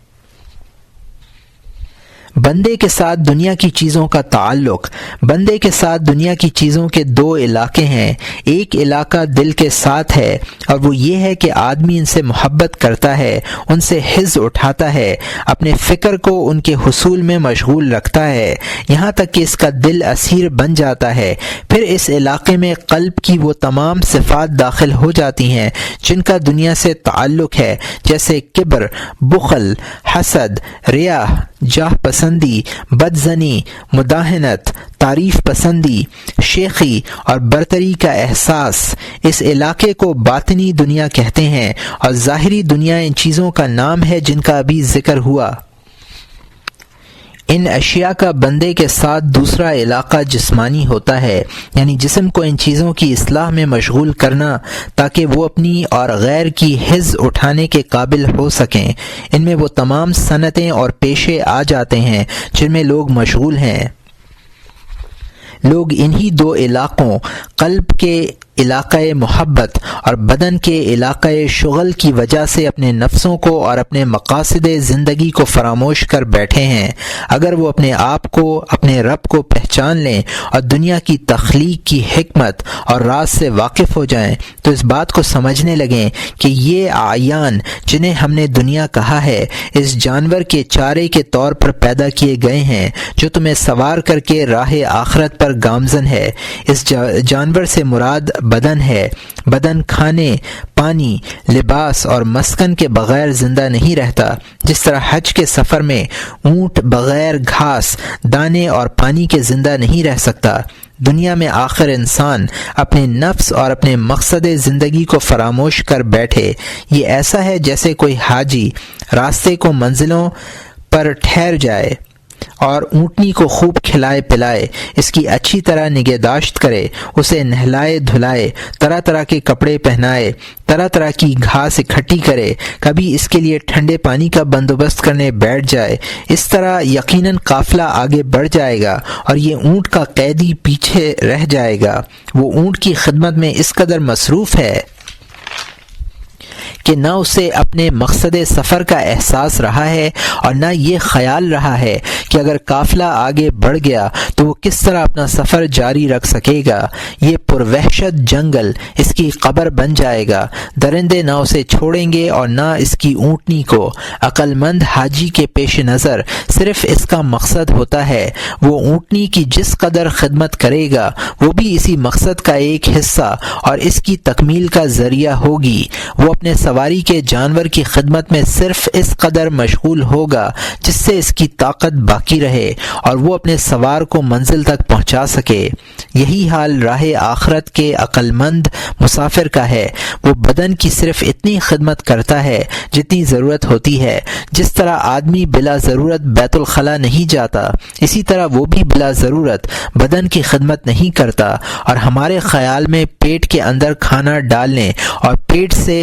بندے کے ساتھ دنیا کی چیزوں کا تعلق۔ بندے کے ساتھ دنیا کی چیزوں کے 2 علاقے ہیں۔ ایک علاقہ دل کے ساتھ ہے، اور وہ یہ ہے کہ آدمی ان سے محبت کرتا ہے، ان سے حظ اٹھاتا ہے، اپنے فکر کو ان کے حصول میں مشغول رکھتا ہے، یہاں تک کہ اس کا دل اسیر بن جاتا ہے۔ پھر اس علاقے میں قلب کی وہ تمام صفات داخل ہو جاتی ہیں جن کا دنیا سے تعلق ہے، جیسے کبر، بخل، حسد، ریاء، جاہ پسندی، بدزنی، مداہنت، تعریف پسندی، شیخی اور برتری کا احساس۔ اس علاقے کو باطنی دنیا کہتے ہیں، اور ظاہری دنیا ان چیزوں کا نام ہے جن کا ابھی ذکر ہوا۔ ان اشیاء کا بندے کے ساتھ دوسرا علاقہ جسمانی ہوتا ہے، یعنی جسم کو ان چیزوں کی اصلاح میں مشغول کرنا تاکہ وہ اپنی اور غیر کی حظ اٹھانے کے قابل ہو سکیں۔ ان میں وہ تمام صنعتیں اور پیشے آ جاتے ہیں جن میں لوگ مشغول ہیں۔ لوگ انہی 2 علاقوں، قلب کے علاقہ محبت اور بدن کے علاقہ شغل کی وجہ سے اپنے نفسوں کو اور اپنے مقاصد زندگی کو فراموش کر بیٹھے ہیں۔ اگر وہ اپنے آپ کو، اپنے رب کو پہچان لیں اور دنیا کی تخلیق کی حکمت اور راز سے واقف ہو جائیں تو اس بات کو سمجھنے لگیں کہ یہ اعیان جنہیں ہم نے دنیا کہا ہے اس جانور کے چارے کے طور پر پیدا کیے گئے ہیں جو تمہیں سوار کر کے راہ آخرت پر گامزن ہے۔ اس جانور سے مراد بدن ہے۔ بدن کھانے، پانی، لباس اور مسکن کے بغیر زندہ نہیں رہتا، جس طرح حج کے سفر میں اونٹ بغیر گھاس، دانے اور پانی کے زندہ نہیں رہ سکتا۔ دنیا میں آخر انسان اپنے نفس اور اپنے مقصد زندگی کو فراموش کر بیٹھے۔ یہ ایسا ہے جیسے کوئی حاجی راستے کو منزلوں پر ٹھہر جائے اور اونٹنی کو خوب کھلائے پلائے، اس کی اچھی طرح نگہداشت کرے، اسے نہلائے دھلائے، طرح طرح کے کپڑے پہنائے، طرح طرح کی گھاس اکٹھی کرے، کبھی اس کے لیے ٹھنڈے پانی کا بندوبست کرنے بیٹھ جائے۔ اس طرح یقیناً قافلہ آگے بڑھ جائے گا اور یہ اونٹ کا قیدی پیچھے رہ جائے گا۔ وہ اونٹ کی خدمت میں اس قدر مصروف ہے کہ نہ اسے اپنے مقصد سفر کا احساس رہا ہے اور نہ یہ خیال رہا ہے کہ اگر قافلہ آگے بڑھ گیا تو وہ کس طرح اپنا سفر جاری رکھ سکے گا۔ یہ پروحشت جنگل اس کی قبر بن جائے گا، درندے نہ اسے چھوڑیں گے اور نہ اس کی اونٹنی کو۔ عقل مند حاجی کے پیش نظر صرف اس کا مقصد ہوتا ہے، وہ اونٹنی کی جس قدر خدمت کرے گا وہ بھی اسی مقصد کا ایک حصہ اور اس کی تکمیل کا ذریعہ ہوگی۔ وہ اپنے سواری کے جانور کی خدمت میں صرف اس قدر مشغول ہوگا جس سے اس کی طاقت باقی رہے اور وہ اپنے سوار کو منزل تک پہنچا سکے۔ یہی حال راہ آخرت کے عقل مند مسافر کا ہے، وہ بدن کی صرف اتنی خدمت کرتا ہے جتنی ضرورت ہوتی ہے۔ جس طرح آدمی بلا ضرورت بیت الخلا نہیں جاتا، اسی طرح وہ بھی بلا ضرورت بدن کی خدمت نہیں کرتا، اور ہمارے خیال میں پیٹ کے اندر کھانا ڈالنے اور پیٹ سے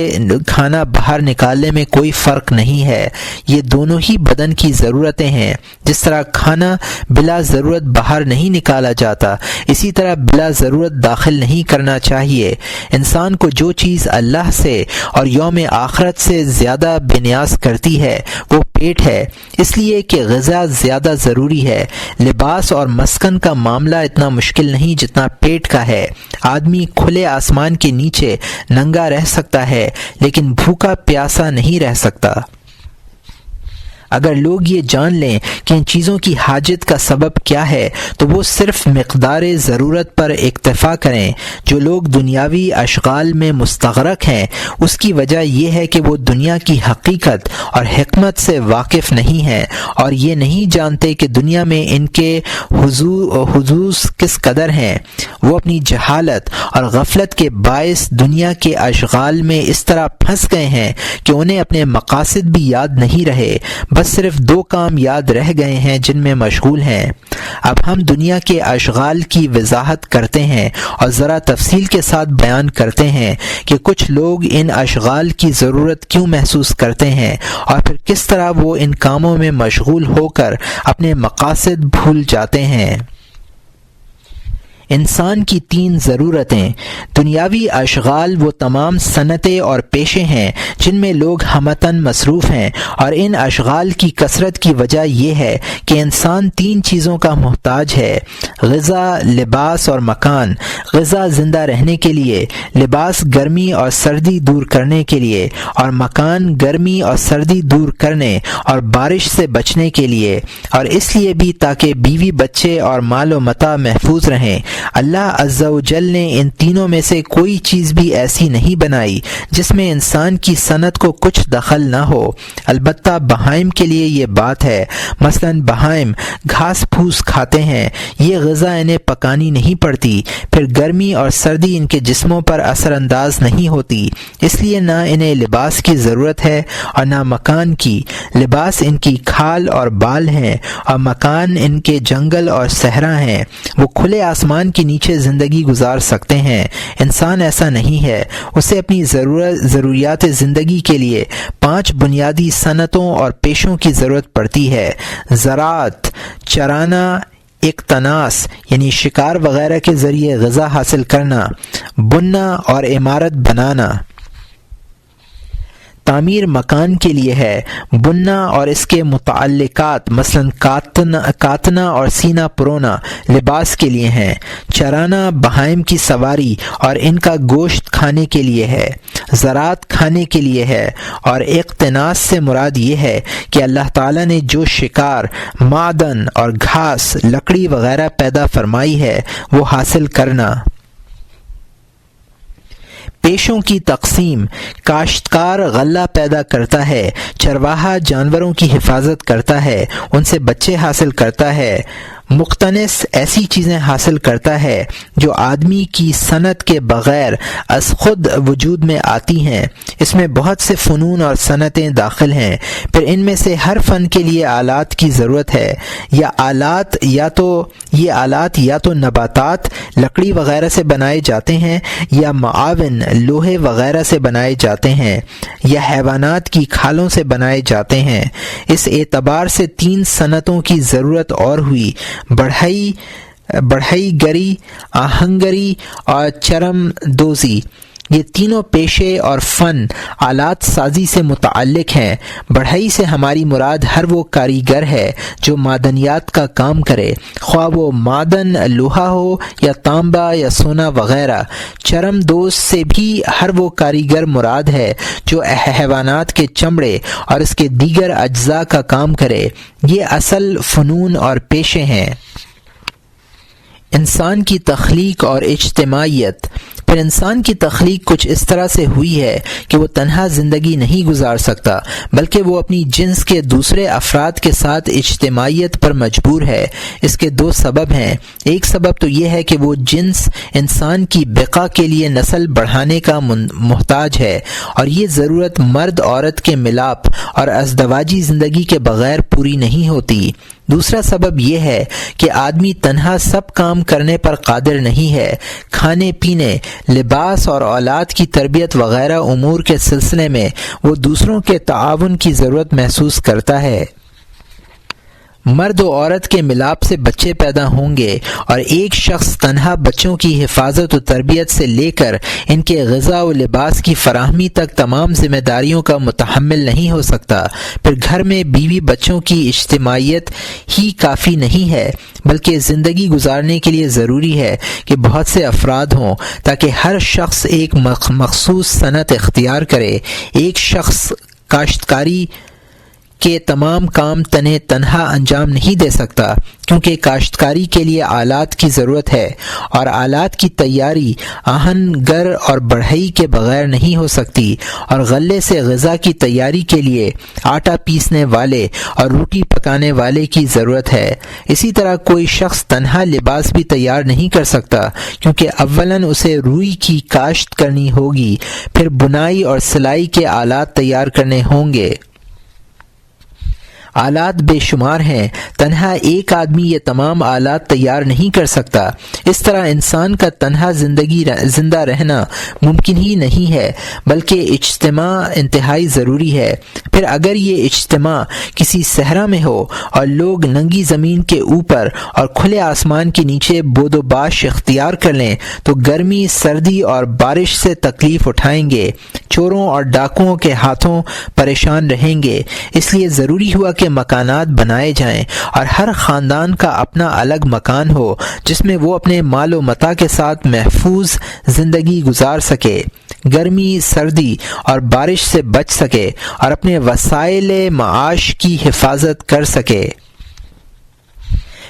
کھانا باہر نکالنے میں کوئی فرق نہیں ہے، یہ دونوں ہی بدن کی ضرورتیں ہیں۔ جس طرح کھانا بلا ضرورت باہر نہیں نکالا جاتا، اسی طرح بلا ضرورت داخل نہیں کرنا چاہیے۔ انسان کو جو چیز اللہ سے اور یوم آخرت سے زیادہ بے نیاز کرتی ہے وہ پیٹ ہے، اس لیے کہ غذا زیادہ ضروری ہے۔ لباس اور مسکن کا معاملہ اتنا مشکل نہیں جتنا پیٹ کا ہے۔ آدمی کھلے آسمان کے نیچے ننگا رہ سکتا ہے لیکن بھوکا پیاسا نہیں رہ سکتا۔ اگر لوگ یہ جان لیں کہ ان چیزوں کی حاجت کا سبب کیا ہے تو وہ صرف مقدار ضرورت پر اکتفا کریں۔ جو لوگ دنیاوی اشغال میں مستغرق ہیں اس کی وجہ یہ ہے کہ وہ دنیا کی حقیقت اور حکمت سے واقف نہیں ہیں اور یہ نہیں جانتے کہ دنیا میں ان کے حظوظ کس قدر ہیں۔ وہ اپنی جہالت اور غفلت کے باعث دنیا کے اشغال میں اس طرح پھنس گئے ہیں کہ انہیں اپنے مقاصد بھی یاد نہیں رہے، بس صرف دو کام یاد رہ گئے ہیں جن میں مشغول ہیں۔ اب ہم دنیا کے اشغال کی وضاحت کرتے ہیں اور ذرا تفصیل کے ساتھ بیان کرتے ہیں کہ کچھ لوگ ان اشغال کی ضرورت کیوں محسوس کرتے ہیں اور پھر کس طرح وہ ان کاموں میں مشغول ہو کر اپنے مقاصد بھول جاتے ہیں۔ انسان کی تین ضرورتیں۔ دنیاوی اشغال وہ تمام صنعتیں اور پیشے ہیں جن میں لوگ ہمتاً مصروف ہیں، اور ان اشغال کی کثرت کی وجہ یہ ہے کہ انسان تین چیزوں کا محتاج ہے: غذا، لباس اور مکان۔ غذا زندہ رہنے کے لیے، لباس گرمی اور سردی دور کرنے کے لیے، اور مکان گرمی اور سردی دور کرنے اور بارش سے بچنے کے لیے، اور اس لیے بھی تاکہ بیوی بچے اور مال و متاع محفوظ رہیں۔ اللہ عز و جل نے ان تینوں میں سے کوئی چیز بھی ایسی نہیں بنائی جس میں انسان کی صنعت کو کچھ دخل نہ ہو۔ البتہ بہائم کے لیے یہ بات ہے، مثلا بہائم گھاس پھوس کھاتے ہیں، یہ غذا انہیں پکانی نہیں پڑتی، پھر گرمی اور سردی ان کے جسموں پر اثر انداز نہیں ہوتی، اس لیے نہ انہیں لباس کی ضرورت ہے اور نہ مکان کی۔ لباس ان کی کھال اور بال ہیں اور مکان ان کے جنگل اور صحرا ہیں۔ وہ کھلے آسمان کے نیچے زندگی گزار سکتے ہیں، انسان ایسا نہیں ہے۔ اسے اپنی ضروریات زندگی کے لیے 5 بنیادی صنعتوں اور پیشوں کی ضرورت پڑتی ہے: زراعت، چرانا، اقتناص یعنی شکار وغیرہ کے ذریعے غذا حاصل کرنا، بننا اور عمارت بنانا۔ تعمیر مکان کے لیے ہے، بننا اور اس کے متعلقات مثلا کاتنا اور سینہ پرونا لباس کے لیے ہیں، چرانا بہائم کی سواری اور ان کا گوشت کھانے کے لیے ہے، زراعت کھانے کے لیے ہے، اور اقتناص سے مراد یہ ہے کہ اللہ تعالیٰ نے جو شکار، معدن اور گھاس، لکڑی وغیرہ پیدا فرمائی ہے وہ حاصل کرنا۔ پیشوں کی تقسیم: کاشتکار غلہ پیدا کرتا ہے، چرواہا جانوروں کی حفاظت کرتا ہے، ان سے بچے حاصل کرتا ہے، مقتنص ایسی چیزیں حاصل کرتا ہے جو آدمی کی صنعت کے بغیر از خود وجود میں آتی ہیں۔ اس میں بہت سے فنون اور صنعتیں داخل ہیں، پھر ان میں سے ہر فن کے لیے آلات کی ضرورت ہے۔ یہ آلات یا تو نباتات، لکڑی وغیرہ سے بنائے جاتے ہیں، یا معاون، لوہے وغیرہ سے بنائے جاتے ہیں، یا حیوانات کی کھالوں سے بنائے جاتے ہیں۔ اس اعتبار سے 3 صنعتوں کی ضرورت اور ہوئی: بڑھئی گری، آہنگری اور چرم دوزی۔ یہ تینوں پیشے اور فن آلات سازی سے متعلق ہیں۔ بڑھئی سے ہماری مراد ہر وہ کاریگر ہے جو معدنیات کا کام کرے، خواہ وہ معدن لوہا ہو یا تانبا یا سونا وغیرہ۔ چرم دوست سے بھی ہر وہ کاریگر مراد ہے جو حیوانات کے چمڑے اور اس کے دیگر اجزاء کا کام کرے۔ یہ اصل فنون اور پیشے ہیں۔ انسان کی تخلیق اور اجتماعیت۔ پھر انسان کی تخلیق کچھ اس طرح سے ہوئی ہے کہ وہ تنہا زندگی نہیں گزار سکتا، بلکہ وہ اپنی جنس کے دوسرے افراد کے ساتھ اجتماعیت پر مجبور ہے۔ اس کے دو سبب ہیں۔ ایک سبب تو یہ ہے کہ وہ جنس انسان کی بقا کے لیے نسل بڑھانے کا محتاج ہے، اور یہ ضرورت مرد عورت کے ملاپ اور ازدواجی زندگی کے بغیر پوری نہیں ہوتی۔ دوسرا سبب یہ ہے کہ آدمی تنہا سب کام کرنے پر قادر نہیں ہے۔ کھانے پینے، لباس اور اولاد کی تربیت وغیرہ امور کے سلسلے میں وہ دوسروں کے تعاون کی ضرورت محسوس کرتا ہے۔ مرد و عورت کے ملاپ سے بچے پیدا ہوں گے، اور ایک شخص تنہا بچوں کی حفاظت و تربیت سے لے کر ان کے غذا و لباس کی فراہمی تک تمام ذمہ داریوں کا متحمل نہیں ہو سکتا۔ پھر گھر میں بیوی بچوں کی اجتماعیت ہی کافی نہیں ہے، بلکہ زندگی گزارنے کے لیے ضروری ہے کہ بہت سے افراد ہوں، تاکہ ہر شخص ایک مخصوص صنعت اختیار کرے۔ ایک شخص کاشتکاری کہ تمام کام تنہا انجام نہیں دے سکتا، کیونکہ کاشتکاری کے لیے آلات کی ضرورت ہے، اور آلات کی تیاری آہن گر اور بڑھئی کے بغیر نہیں ہو سکتی، اور غلے سے غذا کی تیاری کے لیے آٹا پیسنے والے اور روٹی پکانے والے کی ضرورت ہے۔ اسی طرح کوئی شخص تنہا لباس بھی تیار نہیں کر سکتا، کیونکہ اولاً اسے روئی کی کاشت کرنی ہوگی، پھر بنائی اور سلائی کے آلات تیار کرنے ہوں گے۔ آلات بے شمار ہیں، تنہا ایک آدمی یہ تمام آلات تیار نہیں کر سکتا۔ اس طرح انسان کا تنہا زندہ رہنا ممکن ہی نہیں ہے، بلکہ اجتماع انتہائی ضروری ہے۔ پھر اگر یہ اجتماع کسی صحرا میں ہو اور لوگ ننگی زمین کے اوپر اور کھلے آسمان کے نیچے بود و باش اختیار کر لیں تو گرمی، سردی اور بارش سے تکلیف اٹھائیں گے، چوروں اور ڈاکوؤں کے ہاتھوں پریشان رہیں گے۔ اس لیے ضروری ہوا کہ مکانات بنائے جائیں، اور ہر خاندان کا اپنا الگ مکان ہو جس میں وہ اپنے مال و متاع کے ساتھ محفوظ زندگی گزار سکے، گرمی، سردی اور بارش سے بچ سکے، اور اپنے وسائل معاش کی حفاظت کر سکے۔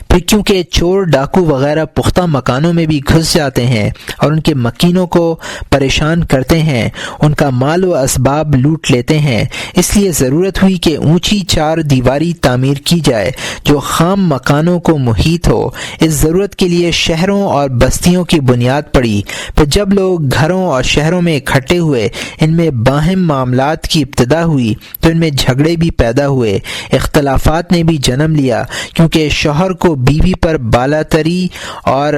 پھر کیونکہ چور، ڈاکو وغیرہ پختہ مکانوں میں بھی گھس جاتے ہیں اور ان کے مکینوں کو پریشان کرتے ہیں، ان کا مال و اسباب لوٹ لیتے ہیں، اس لیے ضرورت ہوئی کہ اونچی چار دیواری تعمیر کی جائے جو خام مکانوں کو محیط ہو۔ اس ضرورت کے لیے شہروں اور بستیوں کی بنیاد پڑی۔ پھر جب لوگ گھروں اور شہروں میں اکٹھے ہوئے، ان میں باہم معاملات کی ابتدا ہوئی تو ان میں جھگڑے بھی پیدا ہوئے، اختلافات نے بھی جنم لیا، کیونکہ شوہر کو بیوی پر بالاتری اور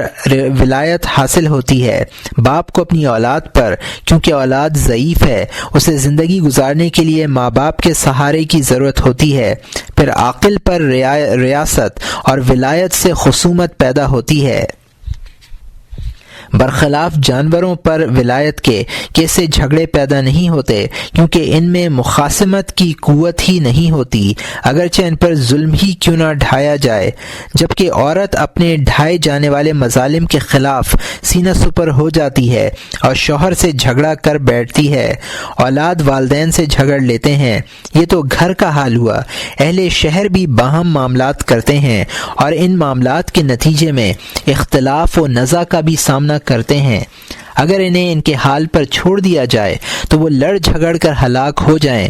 ولایت حاصل ہوتی ہے، باپ کو اپنی اولاد پر، کیونکہ اولاد ضعیف ہے، اسے زندگی گزارنے کے لیے ماں باپ کے سہارے کی ضرورت ہوتی ہے، پھر عاقل پر ریاست اور ولایت سے خصومت پیدا ہوتی ہے۔ برخلاف جانوروں پر ولایت کے کیسے جھگڑے پیدا نہیں ہوتے، کیونکہ ان میں مخاصمت کی قوت ہی نہیں ہوتی، اگرچہ ان پر ظلم ہی کیوں نہ ڈھایا جائے، جبکہ عورت اپنے ڈھائے جانے والے مظالم کے خلاف سینہ سپر ہو جاتی ہے اور شوہر سے جھگڑا کر بیٹھتی ہے، اولاد والدین سے جھگڑ لیتے ہیں۔ یہ تو گھر کا حال ہوا، اہل شہر بھی باہم معاملات کرتے ہیں، اور ان معاملات کے نتیجے میں اختلاف و نزاع کا بھی سامنا کرتے ہیں۔ اگر انہیں ان کے حال پر چھوڑ دیا جائے تو وہ لڑ جھگڑ کر ہلاک ہو جائیں۔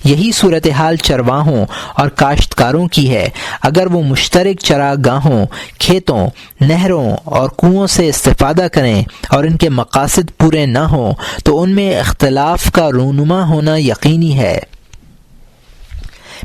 یہی صورتحال چرواہوں اور کاشتکاروں کی ہے۔ اگر وہ مشترک چراگاہوں، کھیتوں، نہروں اور کنووں سے استفادہ کریں اور ان کے مقاصد پورے نہ ہوں تو ان میں اختلاف کا رونما ہونا یقینی ہے۔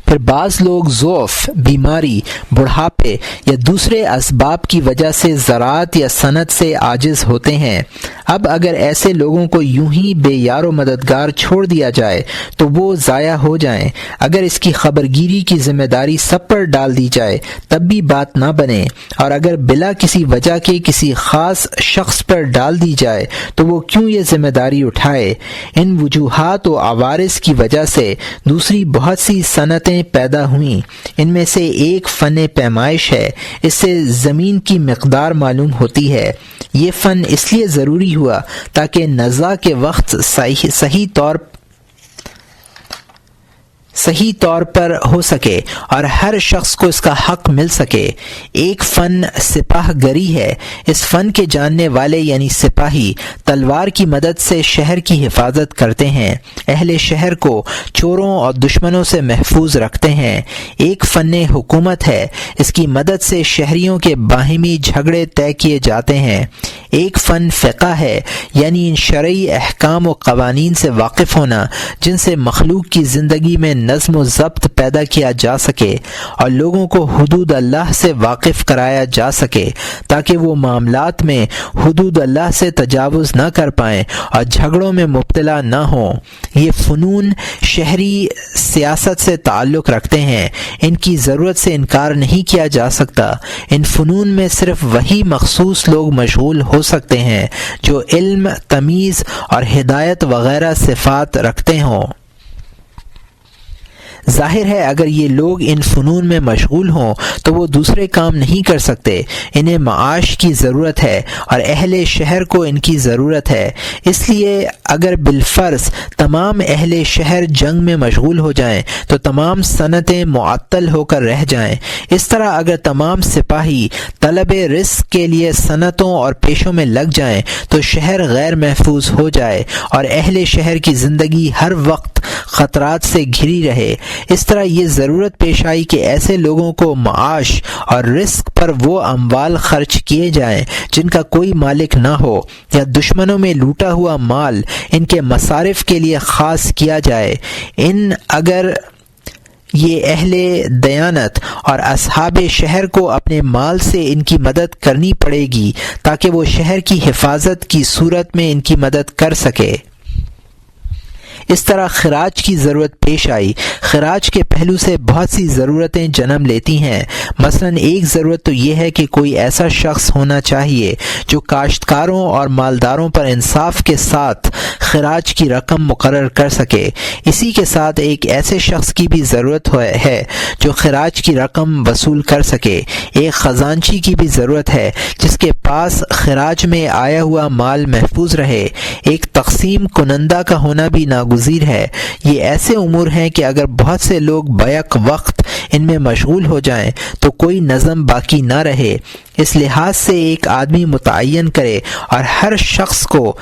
پھر بعض لوگ ضعف، بیماری، بڑھاپے یا دوسرے اسباب کی وجہ سے زراعت یا صنعت سے عاجز ہوتے ہیں۔ اب اگر ایسے لوگوں کو یوں ہی بے یار و مددگار چھوڑ دیا جائے تو وہ ضائع ہو جائیں۔ اگر اس کی خبرگیری کی ذمہ داری سب پر ڈال دی جائے تب بھی بات نہ بنے، اور اگر بلا کسی وجہ کے کسی خاص شخص پر ڈال دی جائے تو وہ کیوں یہ ذمہ داری اٹھائے؟ ان وجوہات و عوارض کی وجہ سے دوسری بہت سی صنعتیں پیدا ہوئیں۔ ان میں سے ایک فن پیمائش ہے۔ اس سے زمین کی مقدار معلوم ہوتی ہے۔ یہ فن اس لیے ضروری ہوا تاکہ نزاع کے وقت صحیح طور پر ہو سکے اور ہر شخص کو اس کا حق مل سکے۔ ایک فن سپاہ گری ہے۔ اس فن کے جاننے والے یعنی سپاہی تلوار کی مدد سے شہر کی حفاظت کرتے ہیں، اہل شہر کو چوروں اور دشمنوں سے محفوظ رکھتے ہیں۔ ایک فن حکومت ہے۔ اس کی مدد سے شہریوں کے باہمی جھگڑے طے کیے جاتے ہیں۔ ایک فن فقہ ہے، یعنی ان شرعی احکام و قوانین سے واقف ہونا جن سے مخلوق کی زندگی میں نظم و ضبط پیدا کیا جا سکے اور لوگوں کو حدود اللہ سے واقف کرایا جا سکے تاکہ وہ معاملات میں حدود اللہ سے تجاوز نہ کر پائیں اور جھگڑوں میں مبتلا نہ ہوں۔ یہ فنون شہری سیاست سے تعلق رکھتے ہیں۔ ان کی ضرورت سے انکار نہیں کیا جا سکتا۔ ان فنون میں صرف وہی مخصوص لوگ مشغول ہو سکتے ہیں جو علم، تمیز اور ہدایت وغیرہ صفات رکھتے ہوں۔ ظاہر ہے اگر یہ لوگ ان فنون میں مشغول ہوں تو وہ دوسرے کام نہیں کر سکتے۔ انہیں معاش کی ضرورت ہے اور اہل شہر کو ان کی ضرورت ہے۔ اس لیے اگر بالفرض تمام اہل شہر جنگ میں مشغول ہو جائیں تو تمام صنعتیں معطل ہو کر رہ جائیں۔ اس طرح اگر تمام سپاہی طلب رزق کے لیے صنعتوں اور پیشوں میں لگ جائیں تو شہر غیر محفوظ ہو جائے اور اہل شہر کی زندگی ہر وقت خطرات سے گھری رہے۔ اس طرح یہ ضرورت پیش آئی کہ ایسے لوگوں کو معاش اور رزق پر وہ اموال خرچ کیے جائیں جن کا کوئی مالک نہ ہو، یا دشمنوں میں لوٹا ہوا مال ان کے مصارف کے لیے خاص کیا جائے۔ اگر یہ اہل دیانت اور اصحاب شہر کو اپنے مال سے ان کی مدد کرنی پڑے گی تاکہ وہ شہر کی حفاظت کی صورت میں ان کی مدد کر سکے۔ اس طرح خراج کی ضرورت پیش آئی۔ خراج کے پہلو سے بہت سی ضرورتیں جنم لیتی ہیں۔ مثلا ایک ضرورت تو یہ ہے کہ کوئی ایسا شخص ہونا چاہیے جو کاشتکاروں اور مالداروں پر انصاف کے ساتھ خراج کی رقم مقرر کر سکے۔ اسی کے ساتھ ایک ایسے شخص کی بھی ضرورت ہے جو خراج کی رقم وصول کر سکے۔ ایک خزانچی کی بھی ضرورت ہے جس کے پاس خراج میں آیا ہوا مال محفوظ رہے۔ ایک تقسیم کنندہ کا ہونا بھی ناگزیر ہے۔ یہ ایسے امور ہیں کہ اگر بہت سے لوگ بیک وقت ان میں مشغول ہو جائیں تو کوئی نظم باقی نہ رہے۔ اس لحاظ سے ایک آدمی متعین کرے اور ہر شخص کو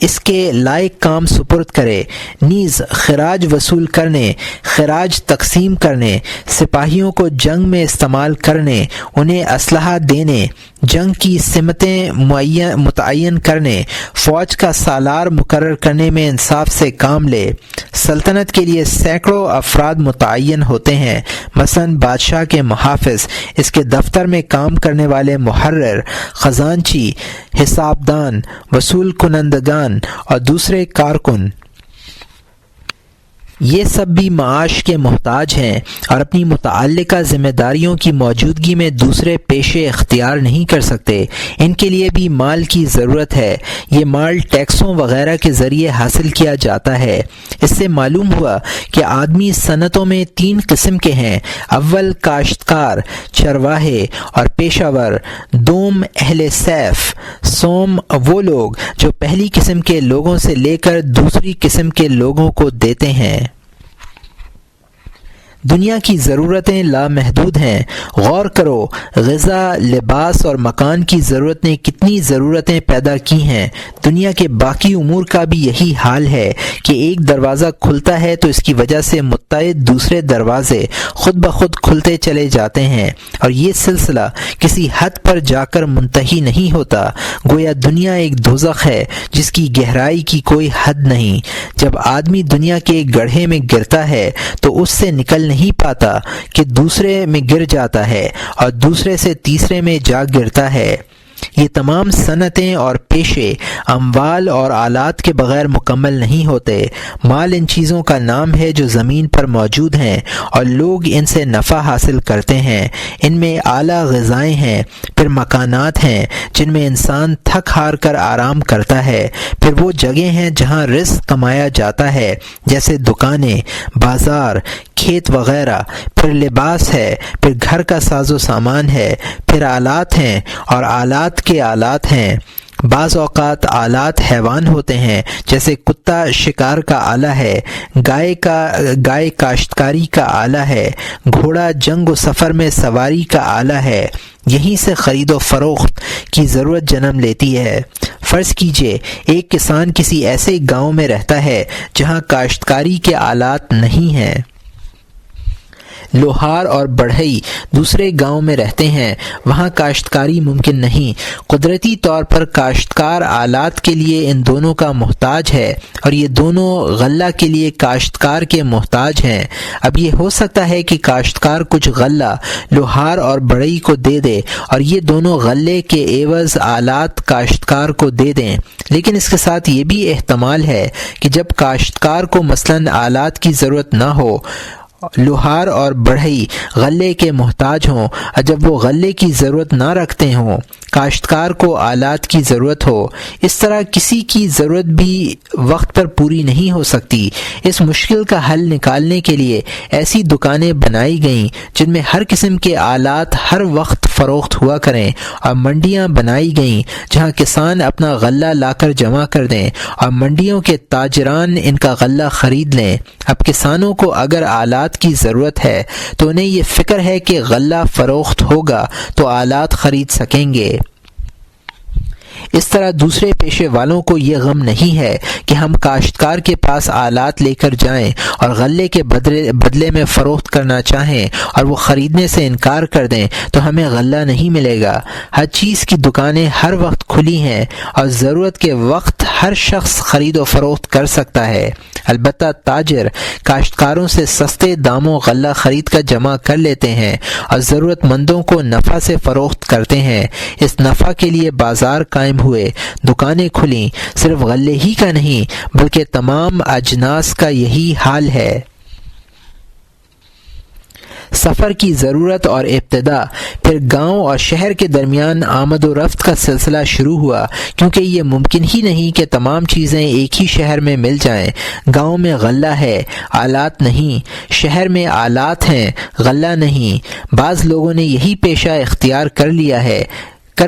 اس کے لائق کام سپرد کرے، نیز خراج وصول کرنے، خراج تقسیم کرنے، سپاہیوں کو جنگ میں استعمال کرنے، انہیں اسلحہ دینے، جنگ کی سمتیں متعین کرنے، فوج کا سالار مقرر کرنے میں انصاف سے کام لے۔ سلطنت کے لیے سینکڑوں افراد متعین ہوتے ہیں، مثلا بادشاہ کے محافظ، اس کے دفتر میں کام کرنے والے محرر، خزانچی، حسابدان، وصول کنندگان اور دوسرے کارکن۔ یہ سب بھی معاش کے محتاج ہیں اور اپنی متعلقہ ذمہ داریوں کی موجودگی میں دوسرے پیشے اختیار نہیں کر سکتے۔ ان کے لیے بھی مال کی ضرورت ہے۔ یہ مال ٹیکسوں وغیرہ کے ذریعے حاصل کیا جاتا ہے۔ اس سے معلوم ہوا کہ آدمی صنعتوں میں 3 قسم کے ہیں: اول کاشتکار، چرواہے اور پیشہ ور، دوم اہل سیف، سوم وہ لوگ جو پہلی قسم کے لوگوں سے لے کر دوسری قسم کے لوگوں کو دیتے ہیں۔ دنیا کی ضرورتیں لامحدود ہیں۔ غور کرو، غذا، لباس اور مکان کی ضرورت نے کتنی ضرورتیں پیدا کی ہیں۔ دنیا کے باقی امور کا بھی یہی حال ہے کہ ایک دروازہ کھلتا ہے تو اس کی وجہ سے متعدد دوسرے دروازے خود بخود کھلتے چلے جاتے ہیں، اور یہ سلسلہ کسی حد پر جا کر منتہی نہیں ہوتا۔ گویا دنیا ایک دوزخ ہے جس کی گہرائی کی کوئی حد نہیں۔ جب آدمی دنیا کے گڑھے میں گرتا ہے تو اس سے نکل نہیں نہیں پاتا کہ دوسرے میں گر جاتا ہے اور دوسرے سے تیسرے میں جا گرتا ہے۔ یہ تمام صنعتیں اور پیشے اموال اور آلات کے بغیر مکمل نہیں ہوتے۔ مال ان چیزوں کا نام ہے جو زمین پر موجود ہیں اور لوگ ان سے نفع حاصل کرتے ہیں۔ ان میں اعلیٰ غذائیں ہیں، پھر مکانات ہیں جن میں انسان تھک ہار کر آرام کرتا ہے، پھر وہ جگہیں ہیں جہاں رزق کمایا جاتا ہے جیسے دکانیں، بازار، کھیت وغیرہ، پھر لباس ہے، پھر گھر کا ساز و سامان ہے، پھر آلات ہیں اور آلات کے آلات ہیں۔ بعض اوقات آلات حیوان ہوتے ہیں، جیسے کتا شکار کا آلہ ہے، گائے کاشتکاری کا آلہ ہے، گھوڑا جنگ و سفر میں سواری کا آلہ ہے۔ یہیں سے خرید و فروخت کی ضرورت جنم لیتی ہے۔ فرض کیجئے ایک کسان کسی ایسے گاؤں میں رہتا ہے جہاں کاشتکاری کے آلات نہیں ہیں۔ لوہار اور بڑھئی دوسرے گاؤں میں رہتے ہیں، وہاں کاشتکاری ممکن نہیں۔ قدرتی طور پر کاشتکار آلات کے لیے ان دونوں کا محتاج ہے اور یہ دونوں غلہ کے لیے کاشتکار کے محتاج ہیں۔ اب یہ ہو سکتا ہے کہ کاشتکار کچھ غلہ لوہار اور بڑھئی کو دے دے اور یہ دونوں غلے کے عوض آلات کاشتکار کو دے دیں، لیکن اس کے ساتھ یہ بھی احتمال ہے کہ جب کاشتکار کو مثلاً آلات کی ضرورت نہ ہو، لوہار اور بڑھئی غلے کے محتاج ہوں، اور جب وہ غلے کی ضرورت نہ رکھتے ہوں، کاشتکار کو آلات کی ضرورت ہو۔ اس طرح کسی کی ضرورت بھی وقت پر پوری نہیں ہو سکتی۔ اس مشکل کا حل نکالنے کے لیے ایسی دکانیں بنائی گئیں جن میں ہر قسم کے آلات ہر وقت فروخت ہوا کریں، اور منڈیاں بنائی گئیں جہاں کسان اپنا غلہ لا کر جمع کر دیں اور منڈیوں کے تاجران ان کا غلہ خرید لیں۔ اب کسانوں کو اگر آلات کی ضرورت ہے تو انہیں یہ فکر ہے کہ غلہ فروخت ہوگا تو آلات خرید سکیں گے۔ اس طرح دوسرے پیشے والوں کو یہ غم نہیں ہے کہ ہم کاشتکار کے پاس آلات لے کر جائیں اور غلے کے بدلے میں فروخت کرنا چاہیں اور وہ خریدنے سے انکار کر دیں تو ہمیں غلہ نہیں ملے گا۔ ہر چیز کی دکانیں ہر وقت کھلی ہیں اور ضرورت کے وقت ہر شخص خرید و فروخت کر سکتا ہے۔ البتہ تاجر کاشتکاروں سے سستے داموں غلہ خرید کر جمع کر لیتے ہیں اور ضرورت مندوں کو نفع سے فروخت کرتے ہیں۔ اس نفع کے لیے بازار قائم ہوئے، دکانیں کھلیں۔ صرف غلے ہی کا نہیں بلکہ تمام اجناس کا یہی حال ہے۔ سفر کی ضرورت اور ابتدا، پھر گاؤں اور شہر کے درمیان آمد و رفت کا سلسلہ شروع ہوا، کیونکہ یہ ممکن ہی نہیں کہ تمام چیزیں ایک ہی شہر میں مل جائیں۔ گاؤں میں غلہ ہے، آلات نہیں، شہر میں آلات ہیں، غلہ نہیں۔ بعض لوگوں نے یہی پیشہ اختیار کر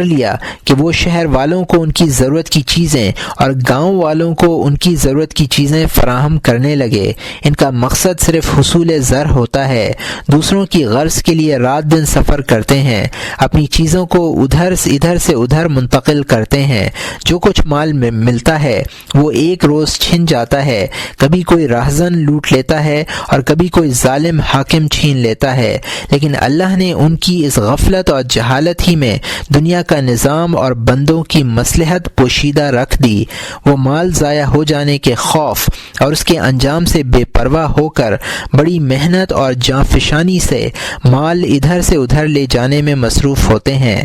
لیا کہ وہ شہر والوں کو ان کی ضرورت کی چیزیں اور گاؤں والوں کو ان کی ضرورت کی چیزیں فراہم کرنے لگے۔ ان کا مقصد صرف حصول زر ہوتا ہے، دوسروں کی غرض کے لیے رات دن سفر کرتے ہیں، اپنی چیزوں کو ادھر سے ادھر منتقل کرتے ہیں۔ جو کچھ مال ملتا ہے وہ ایک روز چھن جاتا ہے، کبھی کوئی راہزن لوٹ لیتا ہے اور کبھی کوئی ظالم حاکم چھین لیتا ہے، لیکن اللہ نے ان کی اس غفلت اور جہالت ہی میں دنیا کا نظام اور بندوں کی مصلحت پوشیدہ رکھ دی۔ وہ مال ضائع ہو جانے کے خوف اور اس کے انجام سے بے پرواہ ہو کر بڑی محنت اور جانفشانی سے مال ادھر سے ادھر لے جانے میں مصروف ہوتے ہیں۔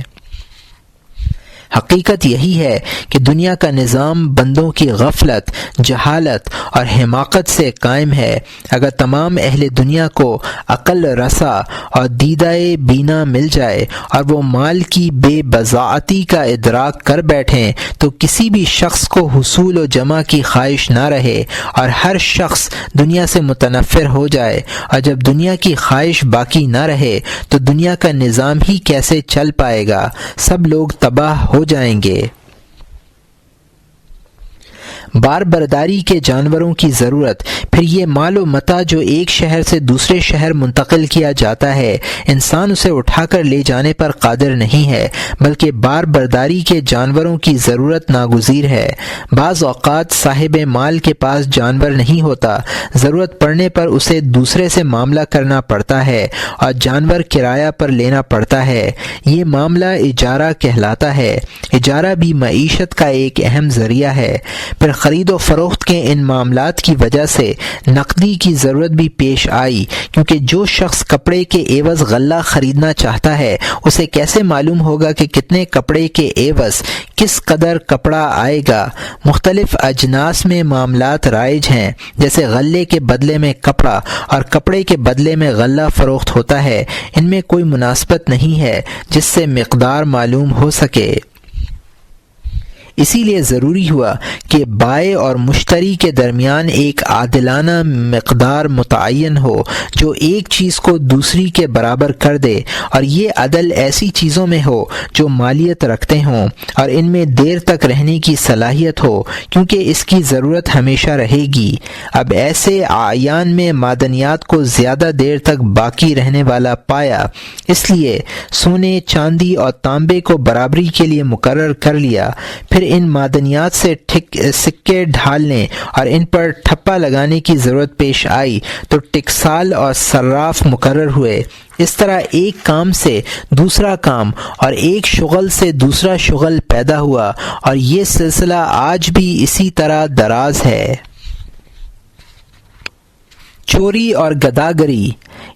حقیقت یہی ہے کہ دنیا کا نظام بندوں کی غفلت، جہالت اور حماقت سے قائم ہے۔ اگر تمام اہل دنیا کو عقل رسا اور دیدہ بینا مل جائے اور وہ مال کی بے بضاعتی کا ادراک کر بیٹھیں تو کسی بھی شخص کو حصول و جمع کی خواہش نہ رہے اور ہر شخص دنیا سے متنفر ہو جائے، اور جب دنیا کی خواہش باقی نہ رہے تو دنیا کا نظام ہی کیسے چل پائے گا؟ سب لوگ تباہ ہو جائیں گے۔ بار برداری کے جانوروں کی ضرورت، پھر یہ مال و متاع جو ایک شہر سے دوسرے شہر منتقل کیا جاتا ہے، انسان اسے اٹھا کر لے جانے پر قادر نہیں ہے، بلکہ بار برداری کے جانوروں کی ضرورت ناگزیر ہے۔ بعض اوقات صاحب مال کے پاس جانور نہیں ہوتا، ضرورت پڑنے پر اسے دوسرے سے معاملہ کرنا پڑتا ہے اور جانور کرایہ پر لینا پڑتا ہے۔ یہ معاملہ اجارہ کہلاتا ہے۔ اجارہ بھی معیشت کا ایک اہم ذریعہ ہے۔ پھر خرید و فروخت کے ان معاملات کی وجہ سے نقدی کی ضرورت بھی پیش آئی، کیونکہ جو شخص کپڑے کے عوض غلہ خریدنا چاہتا ہے اسے کیسے معلوم ہوگا کہ کتنے کپڑے کے عوض کس قدر کپڑا آئے گا۔ مختلف اجناس میں معاملات رائج ہیں، جیسے غلے کے بدلے میں کپڑا اور کپڑے کے بدلے میں غلہ فروخت ہوتا ہے، ان میں کوئی مناسبت نہیں ہے جس سے مقدار معلوم ہو سکے۔ اسی لیے ضروری ہوا کہ بائع اور مشتری کے درمیان ایک عادلانہ مقدار متعین ہو جو ایک چیز کو دوسری کے برابر کر دے، اور یہ عدل ایسی چیزوں میں ہو جو مالیت رکھتے ہوں اور ان میں دیر تک رہنے کی صلاحیت ہو، کیونکہ اس کی ضرورت ہمیشہ رہے گی۔ اب ایسے اعیان میں معدنیات کو زیادہ دیر تک باقی رہنے والا پایا، اس لیے سونے، چاندی اور تانبے کو برابری کے لیے مقرر کر لیا۔ پھر ان معدنیات سے سکے ڈھالنے اور ان پر ٹھپا لگانے کی ضرورت پیش آئی تو ٹکسال اور صراف مقرر ہوئے۔ اس طرح ایک کام سے دوسرا کام اور ایک شغل سے دوسرا شغل پیدا ہوا، اور یہ سلسلہ آج بھی اسی طرح دراز ہے۔ چوری اور گداگری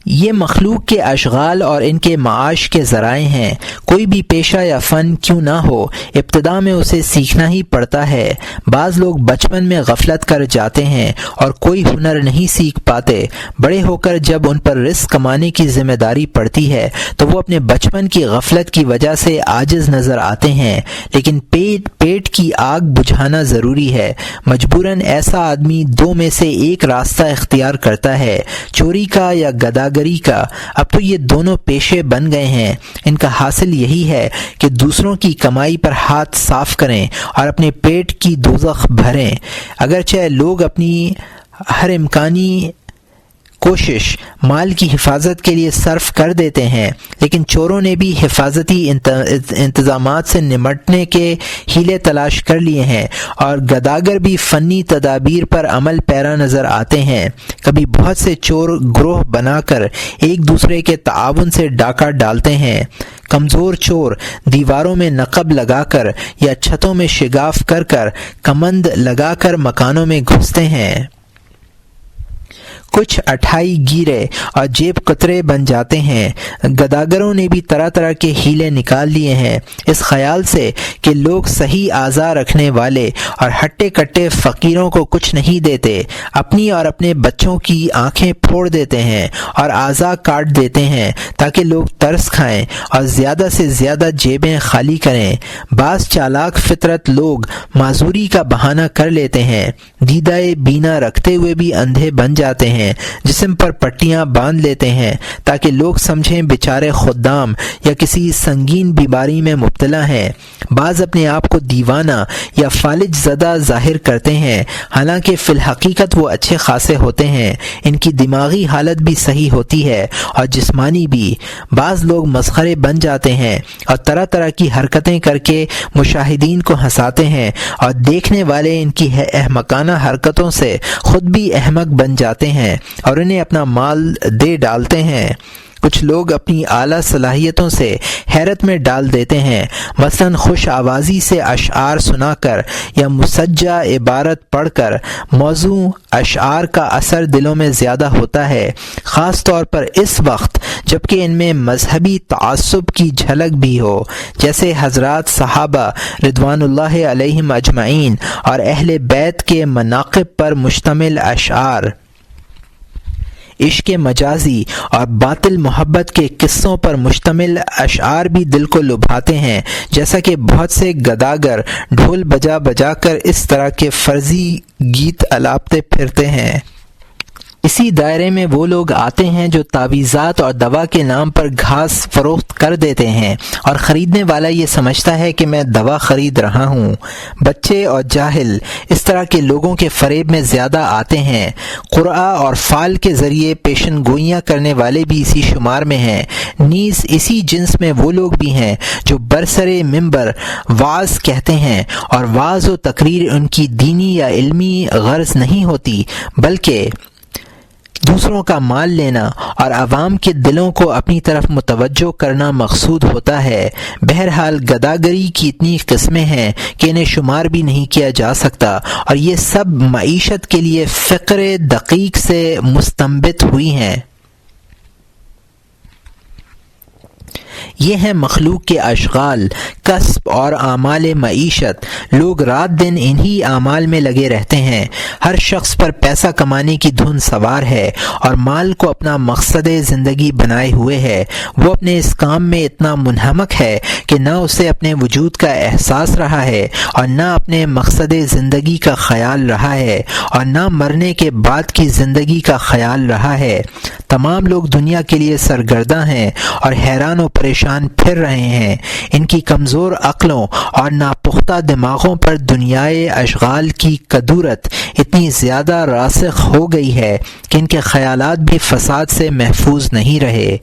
یہ مخلوق کے اشغال اور ان کے معاش کے ذرائع ہیں۔ کوئی بھی پیشہ یا فن کیوں نہ ہو، ابتدا میں اسے سیکھنا ہی پڑتا ہے۔ بعض لوگ بچپن میں غفلت کر جاتے ہیں اور کوئی ہنر نہیں سیکھ پاتے۔ بڑے ہو کر جب ان پر رزق کمانے کی ذمہ داری پڑتی ہے تو وہ اپنے بچپن کی غفلت کی وجہ سے عاجز نظر آتے ہیں۔ لیکن پیٹ کی آگ بجھانا ضروری ہے۔ مجبوراً ایسا آدمی دو میں سے ایک راستہ اختیار کرتا ہے، چوری کا یا گداگری کا۔ اب تو یہ دونوں پیشے بن گئے ہیں۔ ان کا حاصل یہی ہے کہ دوسروں کی کمائی پر ہاتھ صاف کریں اور اپنے پیٹ کی دوزخ بھریں۔ اگرچہ لوگ اپنی ہر امکانی کوشش مال کی حفاظت کے لیے صرف کر دیتے ہیں، لیکن چوروں نے بھی حفاظتی انتظامات سے نمٹنے کے ہیلے تلاش کر لیے ہیں، اور گداگر بھی فنی تدابیر پر عمل پیرا نظر آتے ہیں۔ کبھی بہت سے چور گروہ بنا کر ایک دوسرے کے تعاون سے ڈاکہ ڈالتے ہیں۔ کمزور چور دیواروں میں نقب لگا کر یا چھتوں میں شگاف کر کر کمند لگا کر مکانوں میں گھستے ہیں۔ کچھ اٹھائی گیرے اور جیب کترے بن جاتے ہیں۔ گداگروں نے بھی طرح طرح کے ہیلے نکال لیے ہیں، اس خیال سے کہ لوگ صحیح اعضاء رکھنے والے اور ہٹے کٹے فقیروں کو کچھ نہیں دیتے، اپنی اور اپنے بچوں کی آنکھیں پھوڑ دیتے ہیں اور اعضاء کاٹ دیتے ہیں تاکہ لوگ ترس کھائیں اور زیادہ سے زیادہ جیبیں خالی کریں۔ بعض چالاک فطرت لوگ معذوری کا بہانہ کر لیتے ہیں، دیدہ بینا رکھتے ہوئے بھی اندھے بن جاتے ہیں، جسم پر پٹیاں باندھ لیتے ہیں تاکہ لوگ سمجھیں بیچارے خدام یا کسی سنگین بیماری میں مبتلا ہیں۔ بعض اپنے آپ کو دیوانہ یا فالج زدہ ظاہر کرتے ہیں، حالانکہ فی الحقیقت وہ اچھے خاصے ہوتے ہیں۔ ان کی دماغی حالت بھی صحیح ہوتی ہے اور جسمانی بھی۔ بعض لوگ مسخرے بن جاتے ہیں اور طرح طرح کی حرکتیں کر کے مشاہدین کو ہنساتے ہیں، اور دیکھنے والے ان کی احمقانہ حرکتوں سے خود بھی احمق بن جاتے ہیں اور انہیں اپنا مال دے ڈالتے ہیں۔ کچھ لوگ اپنی اعلیٰ صلاحیتوں سے حیرت میں ڈال دیتے ہیں، مثلاً خوش آوازی سے اشعار سنا کر یا مسجع عبارت پڑھ کر۔ موضوع اشعار کا اثر دلوں میں زیادہ ہوتا ہے، خاص طور پر اس وقت جبکہ ان میں مذہبی تعصب کی جھلک بھی ہو، جیسے حضرات صحابہ رضوان اللہ علیہم اجمعین اور اہل بیت کے مناقب پر مشتمل اشعار۔ عشق مجازی اور باطل محبت کے قصوں پر مشتمل اشعار بھی دل کو لبھاتے ہیں، جیسا کہ بہت سے گداگر ڈھول بجا بجا کر اس طرح کے فرضی گیت الاپتے پھرتے ہیں۔ اسی دائرے میں وہ لوگ آتے ہیں جو تعویذات اور دوا کے نام پر گھاس فروخت کر دیتے ہیں، اور خریدنے والا یہ سمجھتا ہے کہ میں دوا خرید رہا ہوں۔ بچے اور جاہل اس طرح کے لوگوں کے فریب میں زیادہ آتے ہیں۔ قرعہ اور فال کے ذریعے پیشن گوئیاں کرنے والے بھی اسی شمار میں ہیں۔ نیز اسی جنس میں وہ لوگ بھی ہیں جو برسر منبر وعظ کہتے ہیں، اور وعظ و تقریر ان کی دینی یا علمی غرض نہیں ہوتی، بلکہ دوسروں کا مال لینا اور عوام کے دلوں کو اپنی طرف متوجہ کرنا مقصود ہوتا ہے۔ بہرحال گداگری کی اتنی قسمیں ہیں کہ انہیں شمار بھی نہیں کیا جا سکتا، اور یہ سب معیشت کے لیے فقر دقیق سے مستنبت ہوئی ہیں۔ یہ ہیں مخلوق کے اشغال، کسب اور اعمال معیشت۔ لوگ رات دن انہی اعمال میں لگے رہتے ہیں۔ ہر شخص پر پیسہ کمانے کی دھن سوار ہے اور مال کو اپنا مقصد زندگی بنائے ہوئے ہے۔ وہ اپنے اس کام میں اتنا منہمک ہے کہ نہ اسے اپنے وجود کا احساس رہا ہے اور نہ اپنے مقصد زندگی کا خیال رہا ہے اور نہ مرنے کے بعد کی زندگی کا خیال رہا ہے۔ تمام لوگ دنیا کے لیے سرگرداں ہیں اور حیران و پریشان پھر رہے ہیں۔ ان کی کمزور عقلوں اور ناپختہ دماغوں پر دنیائے اشغال کی کدورت اتنی زیادہ راسخ ہو گئی ہے کہ ان کے خیالات بھی فساد سے محفوظ نہیں رہے۔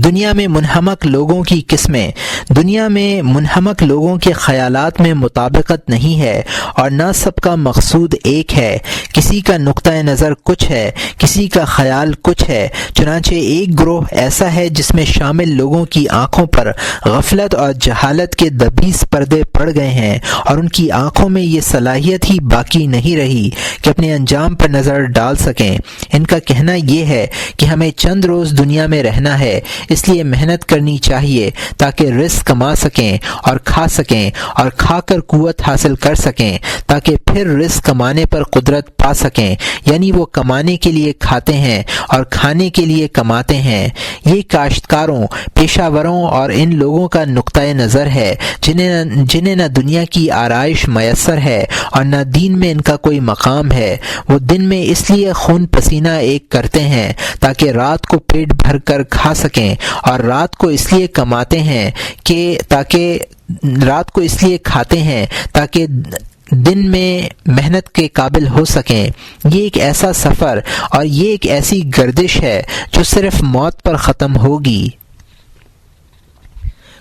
دنیا میں منہمک لوگوں کی قسمیں۔ دنیا میں منہمک لوگوں کے خیالات میں مطابقت نہیں ہے اور نہ سب کا مقصود ایک ہے۔ کسی کا نقطہ نظر کچھ ہے، کسی کا خیال کچھ ہے۔ چنانچہ ایک گروہ ایسا ہے جس میں شامل لوگوں کی آنکھوں پر غفلت اور جہالت کے دبیس پردے پڑ گئے ہیں، اور ان کی آنکھوں میں یہ صلاحیت ہی باقی نہیں رہی کہ اپنے انجام پر نظر ڈال سکیں۔ ان کا کہنا یہ ہے کہ ہمیں چند روز دنیا میں رہنا ہے، اس لیے محنت کرنی چاہیے تاکہ رزق کما سکیں اور کھا سکیں، اور کھا کر قوت حاصل کر سکیں تاکہ پھر رزق کمانے پر قدرت پا سکیں۔ یعنی وہ کمانے کے لیے کھاتے ہیں اور کھانے کے لیے کماتے ہیں۔ یہ کاشتکاروں، پیشہ وروں اور ان لوگوں کا نقطۂ نظر ہے جنہیں نہ دنیا کی آرائش میسر ہے اور نہ دین میں ان کا کوئی مقام ہے۔ وہ دن میں اس لیے خون پسینہ ایک کرتے ہیں تاکہ رات کو پیٹ بھر کر کھا سکیں، اور رات کو اس لیے کماتے ہیں تاکہ دن میں محنت کے قابل ہو سکیں۔ یہ ایک ایسا سفر اور یہ ایک ایسی گردش ہے جو صرف موت پر ختم ہوگی۔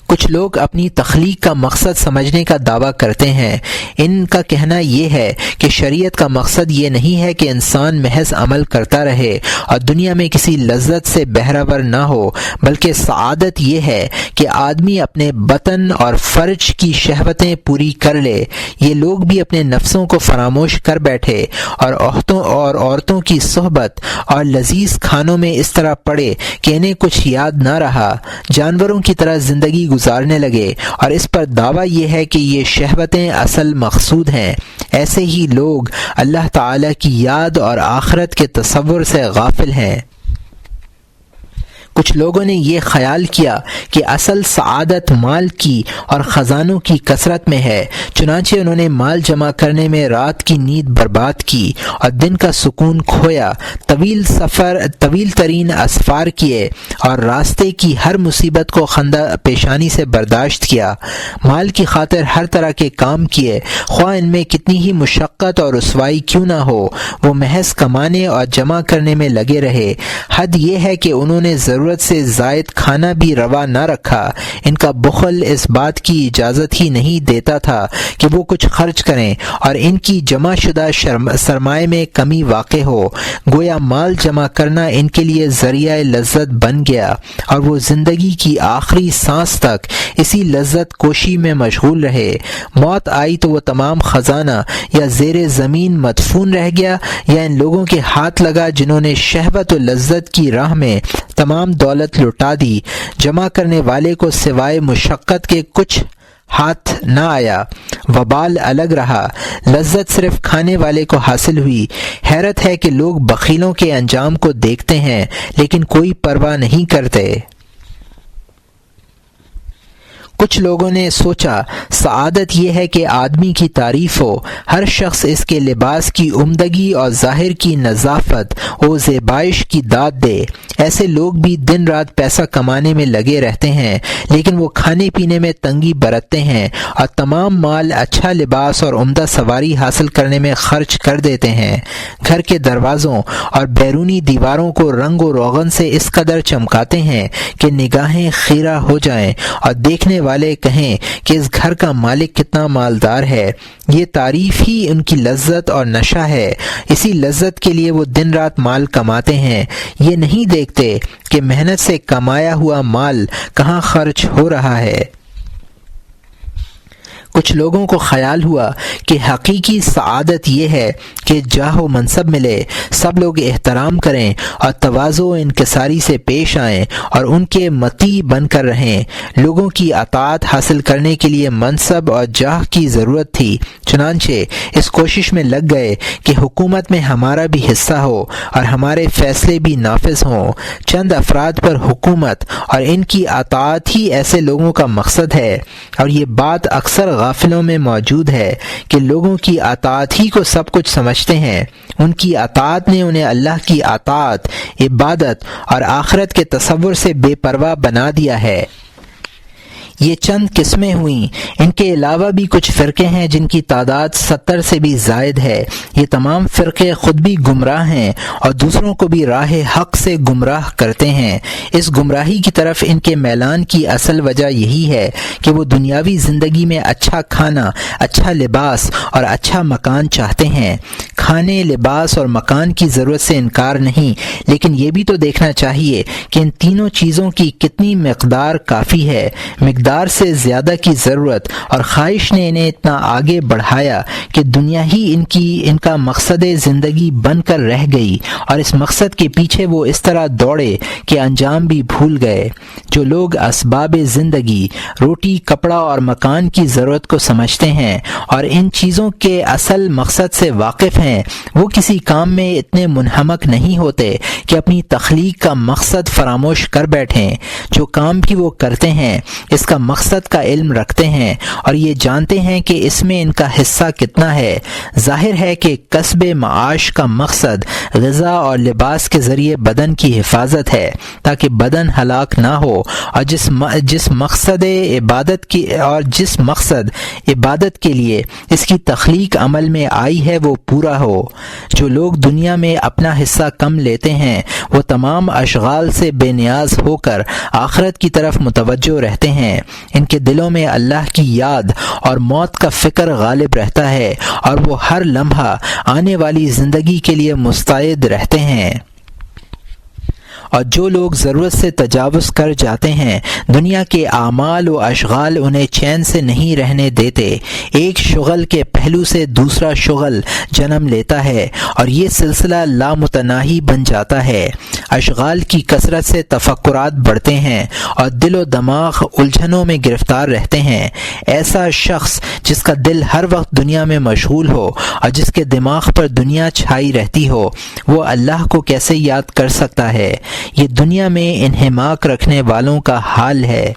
کچھ لوگ اپنی تخلیق کا مقصد سمجھنے کا دعویٰ کرتے ہیں۔ ان کا کہنا یہ ہے کہ شریعت کا مقصد یہ نہیں ہے کہ انسان محض عمل کرتا رہے اور دنیا میں کسی لذت سے بہرہور نہ ہو، بلکہ سعادت یہ ہے کہ آدمی اپنے بطن اور فرج کی شہوتیں پوری کر لے۔ یہ لوگ بھی اپنے نفسوں کو فراموش کر بیٹھے اور عورتوں کی صحبت اور لذیذ کھانوں میں اس طرح پڑے کہ انہیں کچھ یاد نہ رہا، جانوروں کی طرح زندگی گزارنے لگے، اور اس پر دعویٰ یہ ہے کہ یہ شہوتیں اصل مقصود ہیں۔ ایسے ہی لوگ اللہ تعالی کی یاد اور آخرت کے تصور سے غافل ہیں۔ کچھ لوگوں نے یہ خیال کیا کہ اصل سعادت مال کی اور خزانوں کی کثرت میں ہے، چنانچہ انہوں نے مال جمع کرنے میں رات کی نیند برباد کی اور دن کا سکون کھویا، طویل ترین اسفار کیے اور راستے کی ہر مصیبت کو خندہ پیشانی سے برداشت کیا۔ مال کی خاطر ہر طرح کے کام کیے، خواہ ان میں کتنی ہی مشقت اور رسوائی کیوں نہ ہو، وہ محض کمانے اور جمع کرنے میں لگے رہے۔ حد یہ ہے کہ انہوں نے ضرورت سے زائد کھانا بھی روا نہ رکھا۔ ان کا بخل اس بات کی اجازت ہی نہیں دیتا تھا کہ وہ کچھ خرچ کریں اور ان کی جمع شدہ سرمایہ میں کمی واقع ہو۔ گویا مال جمع کرنا ان کے لیے ذریعہ لذت بن گیا، اور وہ زندگی کی آخری سانس تک اسی لذت کوشی میں مشغول رہے۔ موت آئی تو وہ تمام خزانہ یا زیر زمین مدفون رہ گیا یا ان لوگوں کے ہاتھ لگا جنہوں نے شہوت و لذت کی راہ میں تمام دولت لٹا دی۔ جمع کرنے والے کو سوائے مشقت کے کچھ ہاتھ نہ آیا، وبال الگ رہا، لذت صرف کھانے والے کو حاصل ہوئی۔ حیرت ہے کہ لوگ بخیلوں کے انجام کو دیکھتے ہیں لیکن کوئی پرواہ نہیں کرتے۔ کچھ لوگوں نے سوچا سعادت یہ ہے کہ آدمی کی تعریف ہو، ہر شخص اس کے لباس کی عمدگی اور ظاہر کی نظافت و زیبائش کی داد دے۔ ایسے لوگ بھی دن رات پیسہ کمانے میں لگے رہتے ہیں لیکن وہ کھانے پینے میں تنگی برتتے ہیں اور تمام مال اچھا لباس اور عمدہ سواری حاصل کرنے میں خرچ کر دیتے ہیں۔ گھر کے دروازوں اور بیرونی دیواروں کو رنگ و روغن سے اس قدر چمکاتے ہیں کہ نگاہیں خیرہ ہو جائیں اور دیکھنے والے کہیں کہ اس گھر کا مالک کتنا مالدار ہے، یہ تعریف ہی ان کی لذت اور نشہ ہے۔ اسی لذت کے لیے وہ دن رات مال کماتے ہیں، یہ نہیں دیکھتے کہ محنت سے کمایا ہوا مال کہاں خرچ ہو رہا ہے۔ کچھ لوگوں کو خیال ہوا کہ حقیقی سعادت یہ ہے کہ جاہ و منصب ملے، سب لوگ احترام کریں اور تواضع و انکساری سے پیش آئیں اور ان کے مطیع بن کر رہیں۔ لوگوں کی اطاعت حاصل کرنے کے لیے منصب اور جاہ کی ضرورت تھی، چنانچہ اس کوشش میں لگ گئے کہ حکومت میں ہمارا بھی حصہ ہو اور ہمارے فیصلے بھی نافذ ہوں۔ چند افراد پر حکومت اور ان کی اطاعت ہی ایسے لوگوں کا مقصد ہے، اور یہ بات اکثر غافلوں میں موجود ہے کہ لوگوں کی اطاعت ہی کو سب کچھ سمجھتے ہیں۔ ان کی اطاعت نے انہیں اللہ کی اطاعت، عبادت اور آخرت کے تصور سے بے پرواہ بنا دیا ہے۔ یہ چند قسمیں ہوئیں، ان کے علاوہ بھی کچھ فرقے ہیں جن کی تعداد 70 سے بھی زائد ہے۔ یہ تمام فرقے خود بھی گمراہ ہیں اور دوسروں کو بھی راہ حق سے گمراہ کرتے ہیں۔ اس گمراہی کی طرف ان کے میلان کی اصل وجہ یہی ہے کہ وہ دنیاوی زندگی میں اچھا کھانا، اچھا لباس اور اچھا مکان چاہتے ہیں۔ کھانے، لباس اور مکان کی ضرورت سے انکار نہیں، لیکن یہ بھی تو دیکھنا چاہیے کہ ان تینوں چیزوں کی کتنی مقدار کافی ہے۔ مقدار سے زیادہ کی ضرورت اور خواہش نے انہیں اتنا آگے بڑھایا کہ دنیا ہی ان کا مقصد زندگی بن کر رہ گئی، اور اس مقصد کے پیچھے وہ اس طرح دوڑے کہ انجام بھی بھول گئے۔ جو لوگ اسباب زندگی، روٹی، کپڑا اور مکان کی ضرورت کو سمجھتے ہیں اور ان چیزوں کے اصل مقصد سے واقف ہیں، وہ کسی کام میں اتنے منہمک نہیں ہوتے کہ اپنی تخلیق کا مقصد فراموش کر بیٹھیں۔ جو کام بھی وہ کرتے ہیں اس کا مقصد کا علم رکھتے ہیں اور یہ جانتے ہیں کہ اس میں ان کا حصہ کتنا ہے۔ ظاہر ہے کہ کسب معاش کا مقصد غذا اور لباس کے ذریعے بدن کی حفاظت ہے تاکہ بدن ہلاک نہ ہو، اور جس مقصد عبادت کے لیے اس کی تخلیق عمل میں آئی ہے وہ پورا ہو۔ جو لوگ دنیا میں اپنا حصہ کم لیتے ہیں وہ تمام اشغال سے بے نیاز ہو کر آخرت کی طرف متوجہ رہتے ہیں۔ ان کے دلوں میں اللہ کی یاد اور موت کا فکر غالب رہتا ہے اور وہ ہر لمحہ آنے والی زندگی کے لیے مستعد رہتے ہیں۔ اور جو لوگ ضرورت سے تجاوز کر جاتے ہیں، دنیا کے اعمال و اشغال انہیں چین سے نہیں رہنے دیتے۔ ایک شغل کے پہلو سے دوسرا شغل جنم لیتا ہے اور یہ سلسلہ لامتناہی بن جاتا ہے۔ اشغال کی کثرت سے تفکرات بڑھتے ہیں اور دل و دماغ الجھنوں میں گرفتار رہتے ہیں۔ ایسا شخص جس کا دل ہر وقت دنیا میں مشغول ہو اور جس کے دماغ پر دنیا چھائی رہتی ہو، وہ اللہ کو کیسے یاد کر سکتا ہے؟ یہ دنیا میں انہماک رکھنے والوں کا حال ہے۔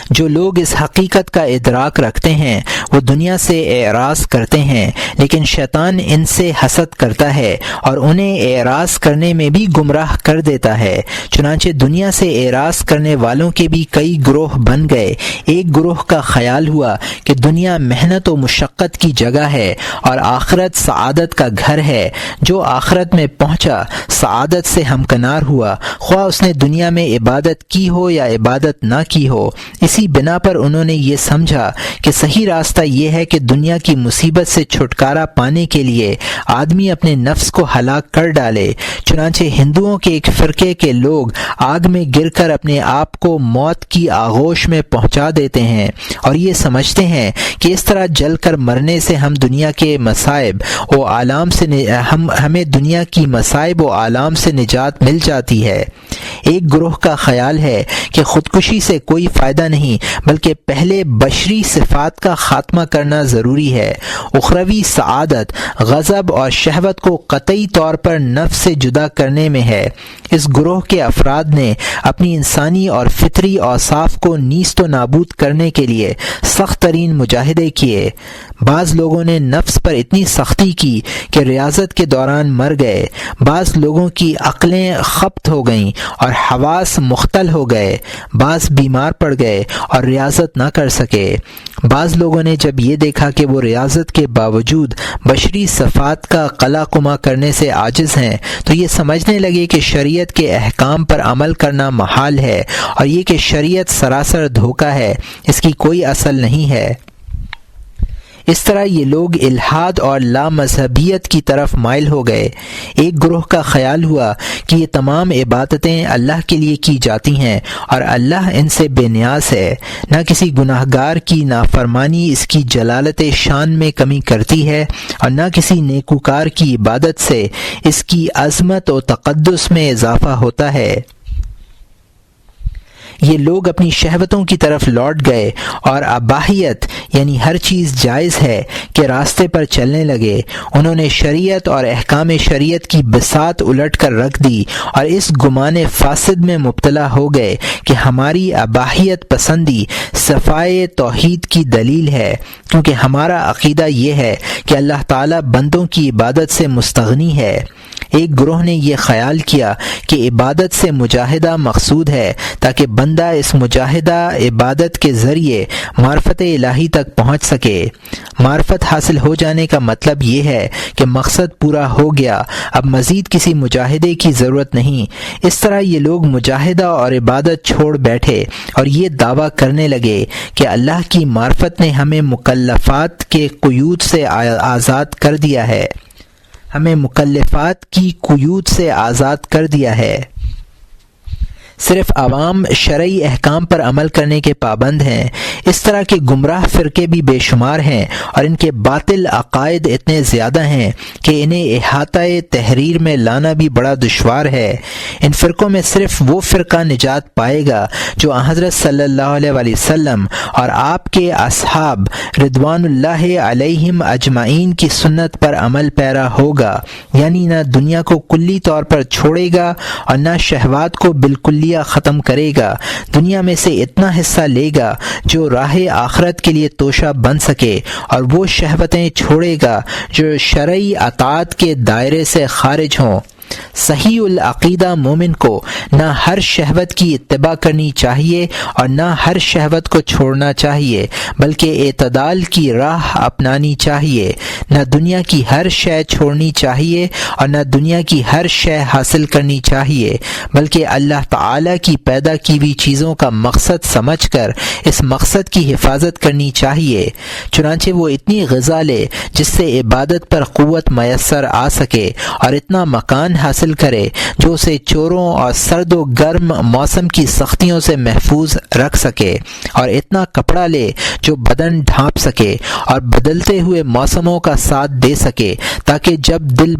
جو لوگ اس حقیقت کا ادراک رکھتے ہیں وہ دنیا سے اعراض کرتے ہیں، لیکن شیطان ان سے حسد کرتا ہے اور انہیں اعراض کرنے میں بھی گمراہ کر دیتا ہے۔ چنانچہ دنیا سے اعراض کرنے والوں کے بھی کئی گروہ بن گئے۔ ایک گروہ کا خیال ہوا کہ دنیا محنت و مشقت کی جگہ ہے اور آخرت سعادت کا گھر ہے۔ جو آخرت میں پہنچا سعادت سے ہمکنار ہوا، خواہ اس نے دنیا میں عبادت کی ہو یا عبادت نہ کی ہو۔ اسی بنا پر انہوں نے یہ سمجھا کہ صحیح راستہ یہ ہے کہ دنیا کی مصیبت سے چھٹکارا پانے کے لیے آدمی اپنے نفس کو ہلاک کر ڈالے۔ چنانچہ ہندوؤں کے ایک فرقے کے لوگ آگ میں گر کر اپنے آپ کو موت کی آغوش میں پہنچا دیتے ہیں اور یہ سمجھتے ہیں کہ اس طرح جل کر مرنے سے ہمیں دنیا کی مصائب و آلام سے نجات مل جاتی ہے۔ ایک گروہ کا خیال ہے کہ خودکشی سے کوئی فائدہ نہیں، بلکہ پہلے بشری صفات کا خاتمہ کرنا ضروری ہے۔ اخروی سعادت غضب اور شہوت کو قطعی طور پر نفس سے جدا کرنے میں ہے۔ اس گروہ کے افراد نے اپنی انسانی اور فطری اوصاف کو نیست و نابود کرنے کے لیے سخت ترین مجاہدے کیے۔ بعض لوگوں نے نفس پر اتنی سختی کی کہ ریاضت کے دوران مر گئے۔ بعض لوگوں کی عقلیں خبت ہو گئیں اور اور حواس مختل ہو گئے، بعض بیمار پڑ گئے اور ریاضت نہ کر سکے۔ بعض لوگوں نے جب یہ دیکھا کہ وہ ریاضت کے باوجود بشری صفات کا قلع قمع کرنے سے عاجز ہیں تو یہ سمجھنے لگے کہ شریعت کے احکام پر عمل کرنا محال ہے اور یہ کہ شریعت سراسر دھوکہ ہے، اس کی کوئی اصل نہیں ہے۔ اس طرح یہ لوگ الحاد اور لامذہبیت کی طرف مائل ہو گئے۔ ایک گروہ کا خیال ہوا کہ یہ تمام عبادتیں اللہ کے لیے کی جاتی ہیں اور اللہ ان سے بے نیاز ہے، نہ کسی گناہ گار کی نافرمانی اس کی جلالت شان میں کمی کرتی ہے اور نہ کسی نیکوکار کی عبادت سے اس کی عظمت و تقدس میں اضافہ ہوتا ہے۔ یہ لوگ اپنی شہوتوں کی طرف لوٹ گئے اور اباحیت یعنی ہر چیز جائز ہے کے راستے پر چلنے لگے۔ انہوں نے شریعت اور احکام شریعت کی بساط الٹ کر رکھ دی اور اس گمان فاسد میں مبتلا ہو گئے کہ ہماری اباحیت پسندی صفائے توحید کی دلیل ہے، کیونکہ ہمارا عقیدہ یہ ہے کہ اللہ تعالیٰ بندوں کی عبادت سے مستغنی ہے۔ ایک گروہ نے یہ خیال کیا کہ عبادت سے مجاہدہ مقصود ہے تاکہ بندہ اس مجاہدہ عبادت کے ذریعے معرفت الہی تک پہنچ سکے۔ معرفت حاصل ہو جانے کا مطلب یہ ہے کہ مقصد پورا ہو گیا، اب مزید کسی مجاہدے کی ضرورت نہیں۔ اس طرح یہ لوگ مجاہدہ اور عبادت چھوڑ بیٹھے اور یہ دعویٰ کرنے لگے کہ اللہ کی معرفت نے ہمیں مکلفات کے قیود سے آزاد کر دیا ہے، ہمیں مکلفات کی قیود سے آزاد کر دیا ہے۔ صرف عوام شرعی احکام پر عمل کرنے کے پابند ہیں۔ اس طرح کے گمراہ فرقے بھی بے شمار ہیں اور ان کے باطل عقائد اتنے زیادہ ہیں کہ انہیں احاطہ تحریر میں لانا بھی بڑا دشوار ہے۔ ان فرقوں میں صرف وہ فرقہ نجات پائے گا جو حضرت صلی اللہ علیہ وسلم اور آپ کے اصحاب رضوان اللہ علیہم اجمعین کی سنت پر عمل پیرا ہوگا، یعنی نہ دنیا کو کلی طور پر چھوڑے گا اور نہ شہوات کو بالکل ختم کرے گا، دنیا میں سے اتنا حصہ لے گا جو راہ آخرت کے لیے توشہ بن سکے اور وہ شہوتیں چھوڑے گا جو شرعی اطاعت کے دائرے سے خارج ہوں۔ صحیح العقیدہ مومن کو نہ ہر شہوت کی اتباع کرنی چاہیے اور نہ ہر شہوت کو چھوڑنا چاہیے، بلکہ اعتدال کی راہ اپنانی چاہیے۔ نہ دنیا کی ہر شے چھوڑنی چاہیے اور نہ دنیا کی ہر شے حاصل کرنی چاہیے، بلکہ اللہ تعالی کی پیدا کی ہوئی چیزوں کا مقصد سمجھ کر اس مقصد کی حفاظت کرنی چاہیے۔ چنانچہ وہ اتنی غذا لے جس سے عبادت پر قوت میسر آ سکے اور اتنا مکان حاصل کرے جو اسے چوروں اور سرد و گرم موسم کی سختیوں سے محفوظ رکھ سکے، اور اتنا کپڑا لے جو بدن ڈھانپ سکے اور بدلتے ہوئے موسموں کا ساتھ دے سکے، تاکہ جب دل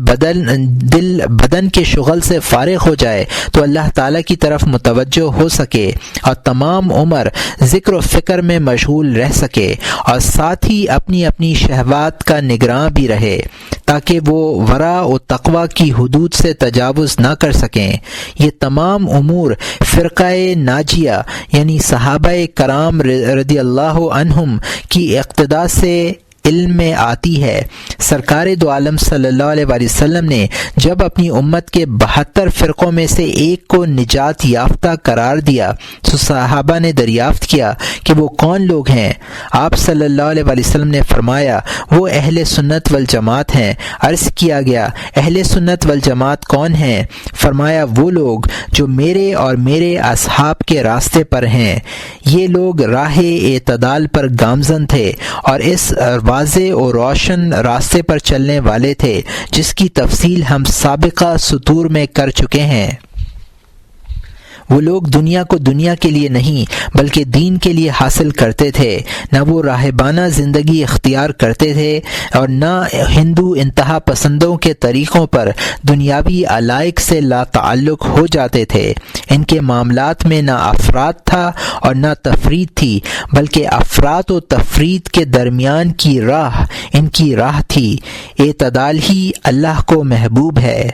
بدن کے شغل سے فارغ ہو جائے تو اللہ تعالیٰ کی طرف متوجہ ہو سکے اور تمام عمر ذکر و فکر میں مشغول رہ سکے، اور ساتھ ہی اپنی اپنی شہوات کا نگراں بھی رہے تاکہ وہ ورع و تقوی کی حدود سے تجاوز نہ کر سکیں۔ یہ تمام امور فرقہ ناجیہ یعنی صحابہ کرام رضی اللہ عنہم کی اقتداء سے علم میں آتی ہے۔ سرکار دو عالم صلی اللہ علیہ وسلم نے جب اپنی امت کے 72 فرقوں میں سے ایک کو نجات یافتہ قرار دیا تو صحابہ نے دریافت کیا کہ وہ کون لوگ ہیں؟ آپ صلی اللہ علیہ وسلم نے فرمایا وہ اہل سنت والجماعت ہیں۔ عرض کیا گیا اہل سنت والجماعت کون ہیں؟ فرمایا وہ لوگ جو میرے اور میرے اصحاب کے راستے پر ہیں۔ یہ لوگ راہ اعتدال پر گامزن تھے اور اس واضح اور روشن راستے پر چلنے والے تھے جس کی تفصیل ہم سابقہ سطور میں کر چکے ہیں۔ وہ لوگ دنیا کو دنیا کے لیے نہیں بلکہ دین کے لیے حاصل کرتے تھے، نہ وہ راہبانہ زندگی اختیار کرتے تھے اور نہ ہندو انتہا پسندوں کے طریقوں پر دنیاوی علائق سے لا تعلق ہو جاتے تھے۔ ان کے معاملات میں نہ افراد تھا اور نہ تفرید تھی، بلکہ افراد و تفرید کے درمیان کی راہ ان کی راہ تھی۔ اعتدال ہی اللہ کو محبوب ہے۔